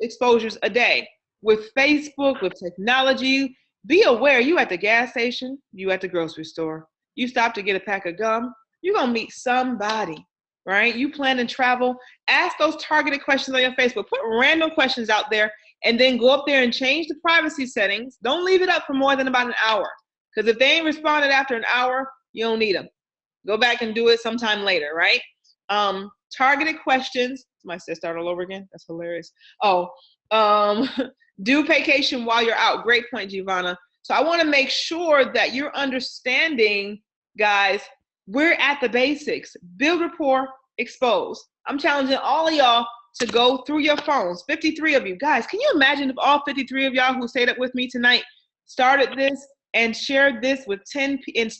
exposures a day. With Facebook, with technology, be aware you at the gas station, you at the grocery store, you stop to get a pack of gum, you're going to meet somebody, right? You plan to travel, ask those targeted questions on your Facebook. Put random questions out there and then go up there and change the privacy settings. Don't leave it up for more than about an hour, because if they ain't responded after an hour, you don't need them. Go back and do it sometime later, right? Targeted questions. Somebody said start all over again. That's hilarious. Do vacation while you're out. Great point, Giovanna. So I want to make sure that you're understanding, guys, we're at the basics. Build rapport, expose. I'm challenging all of y'all to go through your phones. 53 of you. Guys, can you imagine if all 53 of y'all who stayed up with me tonight started this and shared this with 10 and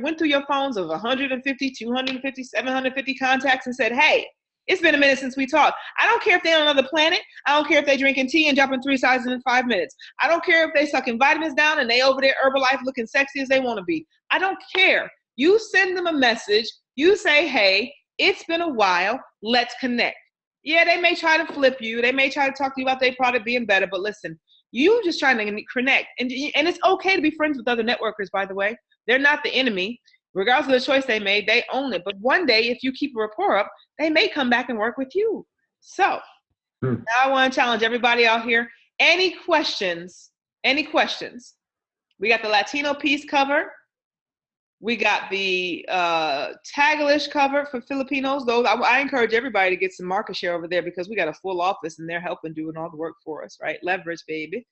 went through your phones of 150, 250, 750 contacts and said, hey, it's been a minute since we talked. I don't care if they're on another planet. I don't care if they're drinking tea and dropping 3 sizes in 5 minutes. I don't care if they sucking vitamins down and they over there Herbalife looking sexy as they want to be. I don't care. You send them a message. You say, hey, it's been a while. Let's connect. Yeah, they may try to flip you. They may try to talk to you about their product being better, but listen, you just trying to connect. And it's okay to be friends with other networkers, by the way. They're not the enemy. Regardless of the choice they made, they own it. But one day, if you keep a rapport up, they may come back and work with you. So now I want to challenge everybody out here. Any questions? Any questions? We got the Latino piece covered. We got the Taglish covered for Filipinos. Those I encourage everybody to get some market share over there, because we got a full office and they're helping doing all the work for us, right? Leverage, baby.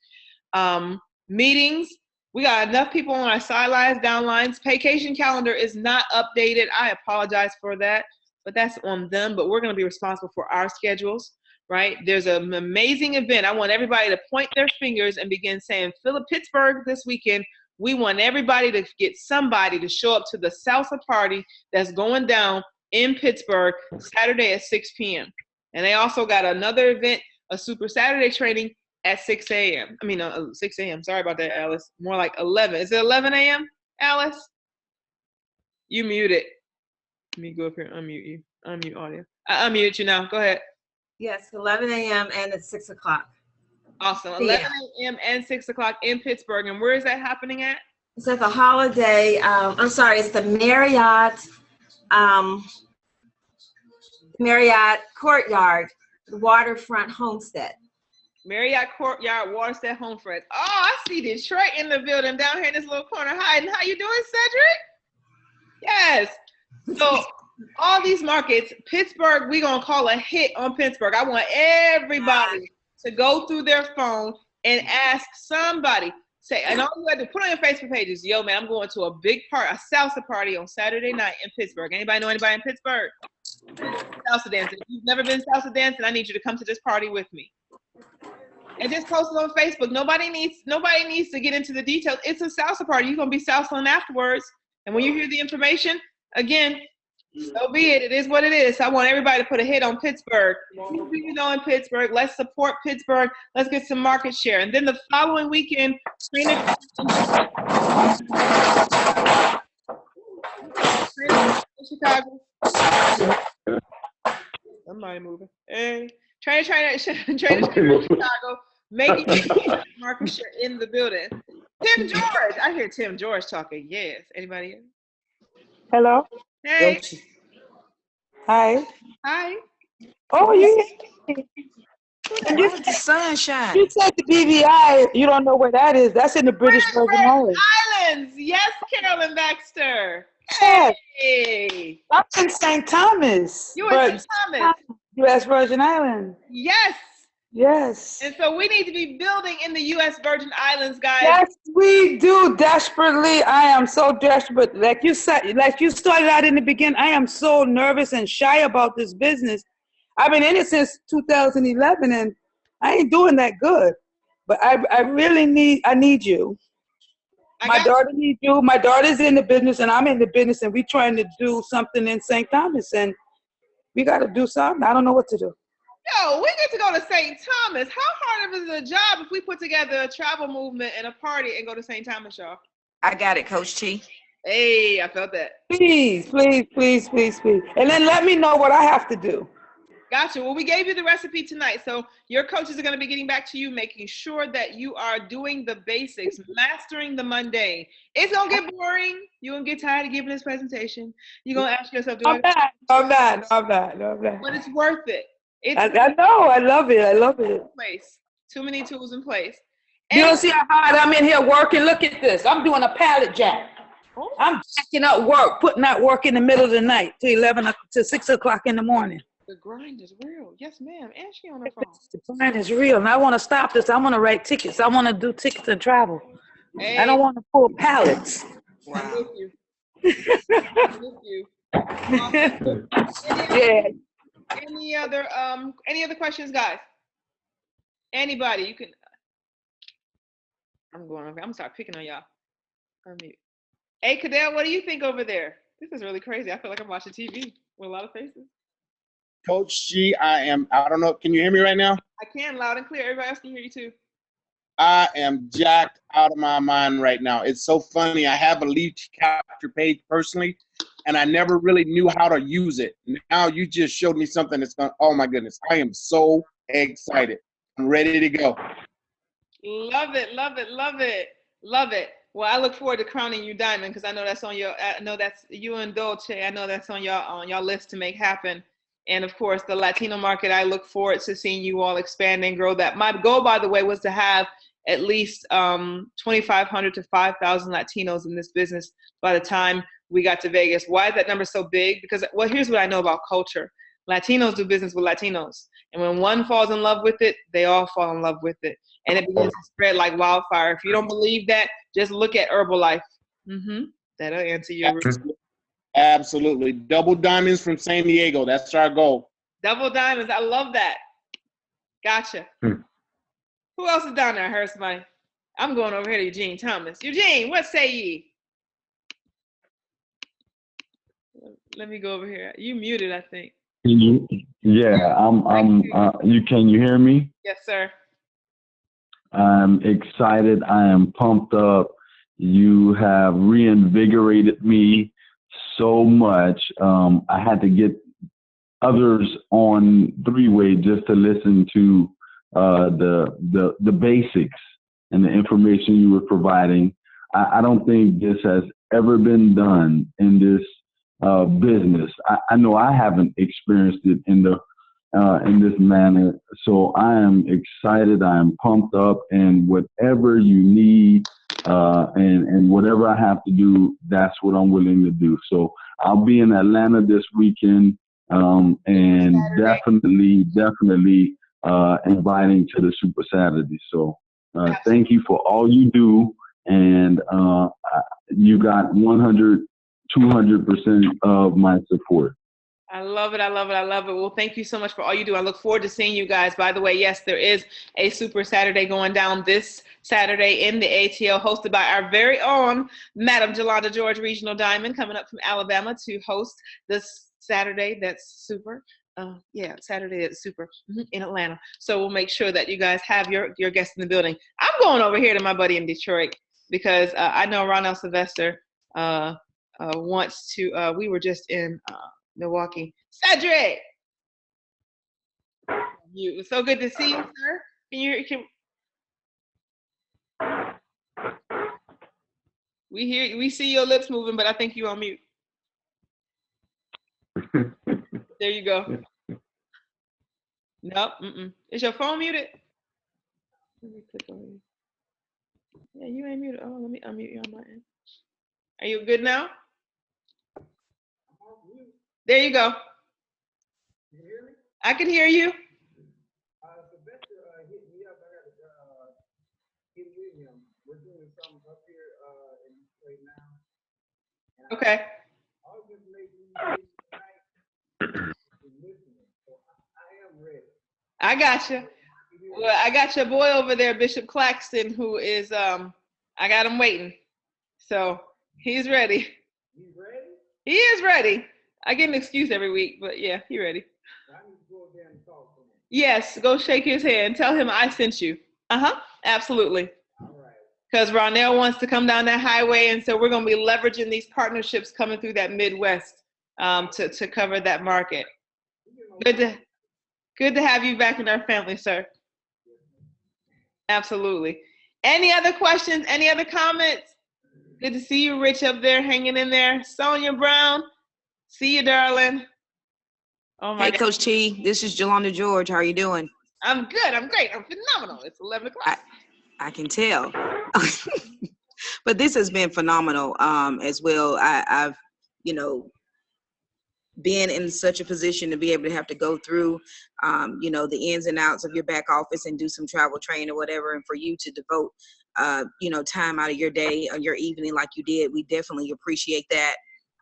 Meetings. We got enough people on our sidelines, downlines. Vacation calendar is not updated. I apologize for that, but that's on them. But we're going to be responsible for our schedules, right? There's an amazing event. I want everybody to point their fingers and begin saying, Pittsburgh this weekend. We want everybody to get somebody to show up to the salsa party that's going down in Pittsburgh Saturday at 6 p.m. And they also got another event, a Super Saturday training at 6 a.m. 6 a.m. Sorry about that, Alice. More like 11. Is it 11 a.m., Alice? You muted. Let me go up here and unmute you. Unmute audio. I unmute you now. Go ahead.
Yes, 11 a.m. and it's 6 o'clock.
Awesome. 11 a.m. and 6 o'clock in Pittsburgh. And where is that happening at?
It's at the Holiday. It's the Marriott Courtyard, Waterfront Homestead.
Marriott Courtyard, Waterstead Homestead. Oh, I see Detroit in the building down here in this little corner hiding. How you doing, Cedric? Yes. So all these markets, Pittsburgh, we're going to call a hit on Pittsburgh. I want everybody to go through their phone and ask somebody. And all you have to put on your Facebook pages, yo, man, I'm going to a big party, a salsa party on Saturday night in Pittsburgh. Anybody know anybody in Pittsburgh? Salsa dancing. If you've never been salsa dancing, I need you to come to this party with me. And just post it on Facebook. Nobody needs to get into the details. It's a salsa party. You're going to be salsaing afterwards. And when you hear the information, again, so be it. It is what it is. I want everybody to put a hit on Pittsburgh. You know, in Pittsburgh, let's support Pittsburgh. Let's get some market share. And then the following weekend, Chicago. Somebody moving. Hey, train Chicago, making market share in the building. Tim George. I hear Tim George talking. Yes. Anybody else?
Hello.
Hey.
Hi.
Hi.
Oh, you.
And you the sunshine.
You said the BVI. You don't know where that is. That's in the British Virgin Islands.
Islands. Yes, Carolyn Baxter.
Yes.
Hey.
I'm in St. Thomas.
You in St. Thomas.
U.S. Virgin Islands.
Yes.
Yes.
And so we need to be building in the U.S. Virgin Islands, guys.
Yes, we do desperately. I am so desperate. Like you said, like you started out in the beginning, I am so nervous and shy about this business. I've been in it since 2011, and I ain't doing that good. But I really need you. My daughter needs you. My daughter's in the business, and I'm in the business, and we're trying to do something in St. Thomas, and we got to do something. I don't know what to do.
Yo, we get to go to St. Thomas. How hard of it is a job if we put together a travel movement and a party and go to St. Thomas, y'all?
I got it, Coach T.
Hey, I felt that.
Please, please, please, please, please. And then let me know what I have to do.
Gotcha. Well, we gave you the recipe tonight. So your coaches are going to be getting back to you, making sure that you are doing the basics, mastering the mundane. It's going to get boring. You're going to get tired of giving this presentation. You're going to ask yourself,
I'm not.
But it's worth it.
I know. I love it. I love it.
Place. Too many tools in place.
You don't see how hard I'm in here working? Look at this. I'm doing a pallet jack.
Oh.
I'm jacking up work, putting out work in the middle of the night to 6 o'clock in the morning.
The grind is real. Yes, ma'am. And she on her phone.
The grind is real. And I want to stop this. I want to write tickets. I want to do tickets and travel.
Hey.
I don't want to pull pallets.
Wow. I'm with you. I'm with you. Awesome. Any other questions, guys? Anybody? You can. I'm going over. I'm gonna start picking on y'all. Unmute. Hey, Cadell, what do you think over there? This is really crazy. I feel like I'm watching TV with a lot of faces.
Coach G, I don't know, can you hear me right now?
I can, loud and clear. Everybody else can hear you too.
I am jacked out of my mind right now. It's so funny. I have a lead capture page personally, and I never really knew how to use it. Now you just showed me something that's going to, oh my goodness. I am so excited. I'm ready to go.
Love it, love it, love it, love it. Well, I look forward to crowning you diamond because I know that's on your, I know that's you and Dolce. I know that's on your list to make happen. And of course, the Latino market, I look forward to seeing you all expand and grow that. My goal, by the way, was to have at least 2,500 to 5,000 Latinos in this business by the time we got to Vegas. Why is that number so big? Because, well, here's what I know about culture. Latinos do business with Latinos. And when one falls in love with it, they all fall in love with it. And it begins to spread like wildfire. If you don't believe that, just look at Herbalife. That'll answer your
Absolutely. Double diamonds from San Diego. That's our goal.
Double diamonds. I love that. Gotcha. Who else is down there? I heard somebody. I'm going over here to Eugene Thomas. Eugene, what say ye? Let me go over here. You muted, I think.
Yeah, can you hear me?
Yes, sir.
I'm excited. I am pumped up. You have reinvigorated me so much. I had to get others on three-way just to listen to the basics and the information you were providing. I don't think this has ever been done in this business. I know I haven't experienced it in this manner. So I am excited. I am pumped up, and whatever you need and whatever I have to do, that's what I'm willing to do. So I'll be in Atlanta this weekend, and definitely inviting to the Super Saturday. So thank you for all you do, and you got 100, 200% of my support.
I love it. I love it. I love it. Well, thank you so much for all you do. I look forward to seeing you guys. By the way, yes, there is a Super Saturday going down this Saturday in the ATL, hosted by our very own Madam Jolanda George, Regional Diamond, coming up from Alabama to host this Saturday. That's super. Saturday that's super in Atlanta. So we'll make sure that you guys have your guests in the building. I'm going over here to my buddy in Detroit because I know Ronell Sylvester wants to. We were just in Milwaukee. Cedric! It's so good to see you, sir. We see your lips moving, but I think you're on mute. There you go. Nope. Is your phone muted? Let me click on you. Yeah, you ain't muted. Oh, let me unmute you on my end. Are you good now? There you go. I can hear you. Okay. I got you. Well, I got your boy over there, Bishop Claxton, who is I got him waiting. So he's ready. He's ready? He is ready. I get an excuse every week, but yeah, he's ready. Yes, go shake his hand. Tell him I sent you. Absolutely. Because Ronell wants to come down that highway, and so we're going to be leveraging these partnerships coming through that Midwest to cover that market. Good to have you back in our family, sir. Absolutely. Any other questions? Any other comments? Good to see you, Rich, up there hanging in there. Sonia Brown, see you, darling. Oh my
Hey,
God.
Coach T, this is Jolanda George. How are you doing?
I'm good. I'm great. I'm phenomenal. It's 11 o'clock.
I can tell. But this has been phenomenal as well. I've, been in such a position to be able to have to go through, the ins and outs of your back office and do some travel training or whatever. And for you to devote, time out of your day or your evening like you did, we definitely appreciate that.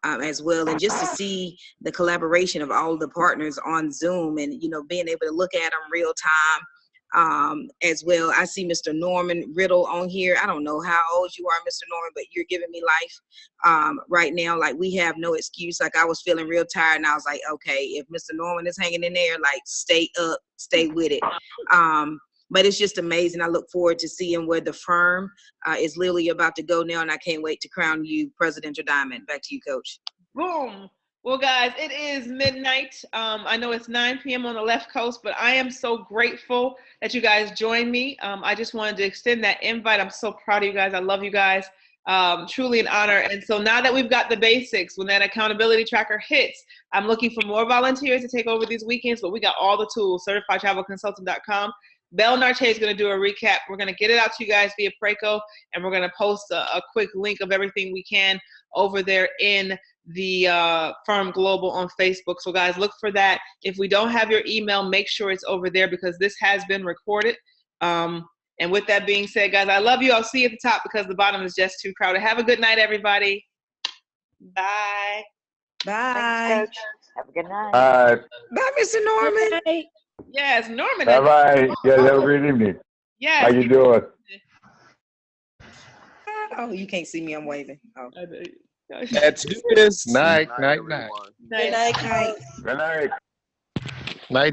As well, and just to see the collaboration of all the partners on Zoom and being able to look at them real time as well. I see Mr. Norman Riddle on here. I don't know how old you are, Mr. Norman, but you're giving me life right now. Like, we have no excuse. Like, I was feeling real tired and I was like, okay, if Mr. Norman is hanging in there, like, stay up, stay with it. But it's just amazing. I look forward to seeing where the firm is literally about to go now, and I can't wait to crown you Presidential Diamond. Back to you, Coach.
Boom. Well, guys, it is midnight. I know it's 9 p.m. on the left coast, but I am so grateful that you guys joined me. I just wanted to extend that invite. I'm so proud of you guys. I love you guys. Truly an honor. And so now that we've got the basics, when that accountability tracker hits, I'm looking for more volunteers to take over these weekends, but we got all the tools, certifiedtravelconsultant.com. Belle Narche is going to do a recap. We're going to get it out to you guys via Preco, and we're going to post a quick link of everything we can over there in the Firm Global on Facebook. So guys, look for that. If we don't have your email, make sure it's over there because this has been recorded. And with that being said, guys, I love you. I'll see you at the top because the bottom is just too crowded. Have a good night, everybody. Bye.
Bye.
Have a good night.
Bye, Mr. Norman.
Yes, Norman.
All right. Yeah, have a great evening.
Yes.
How you doing?
Oh, you can't see me. I'm waving. Oh.
Let's do this.
Night.
Good night.
Good night.
Night.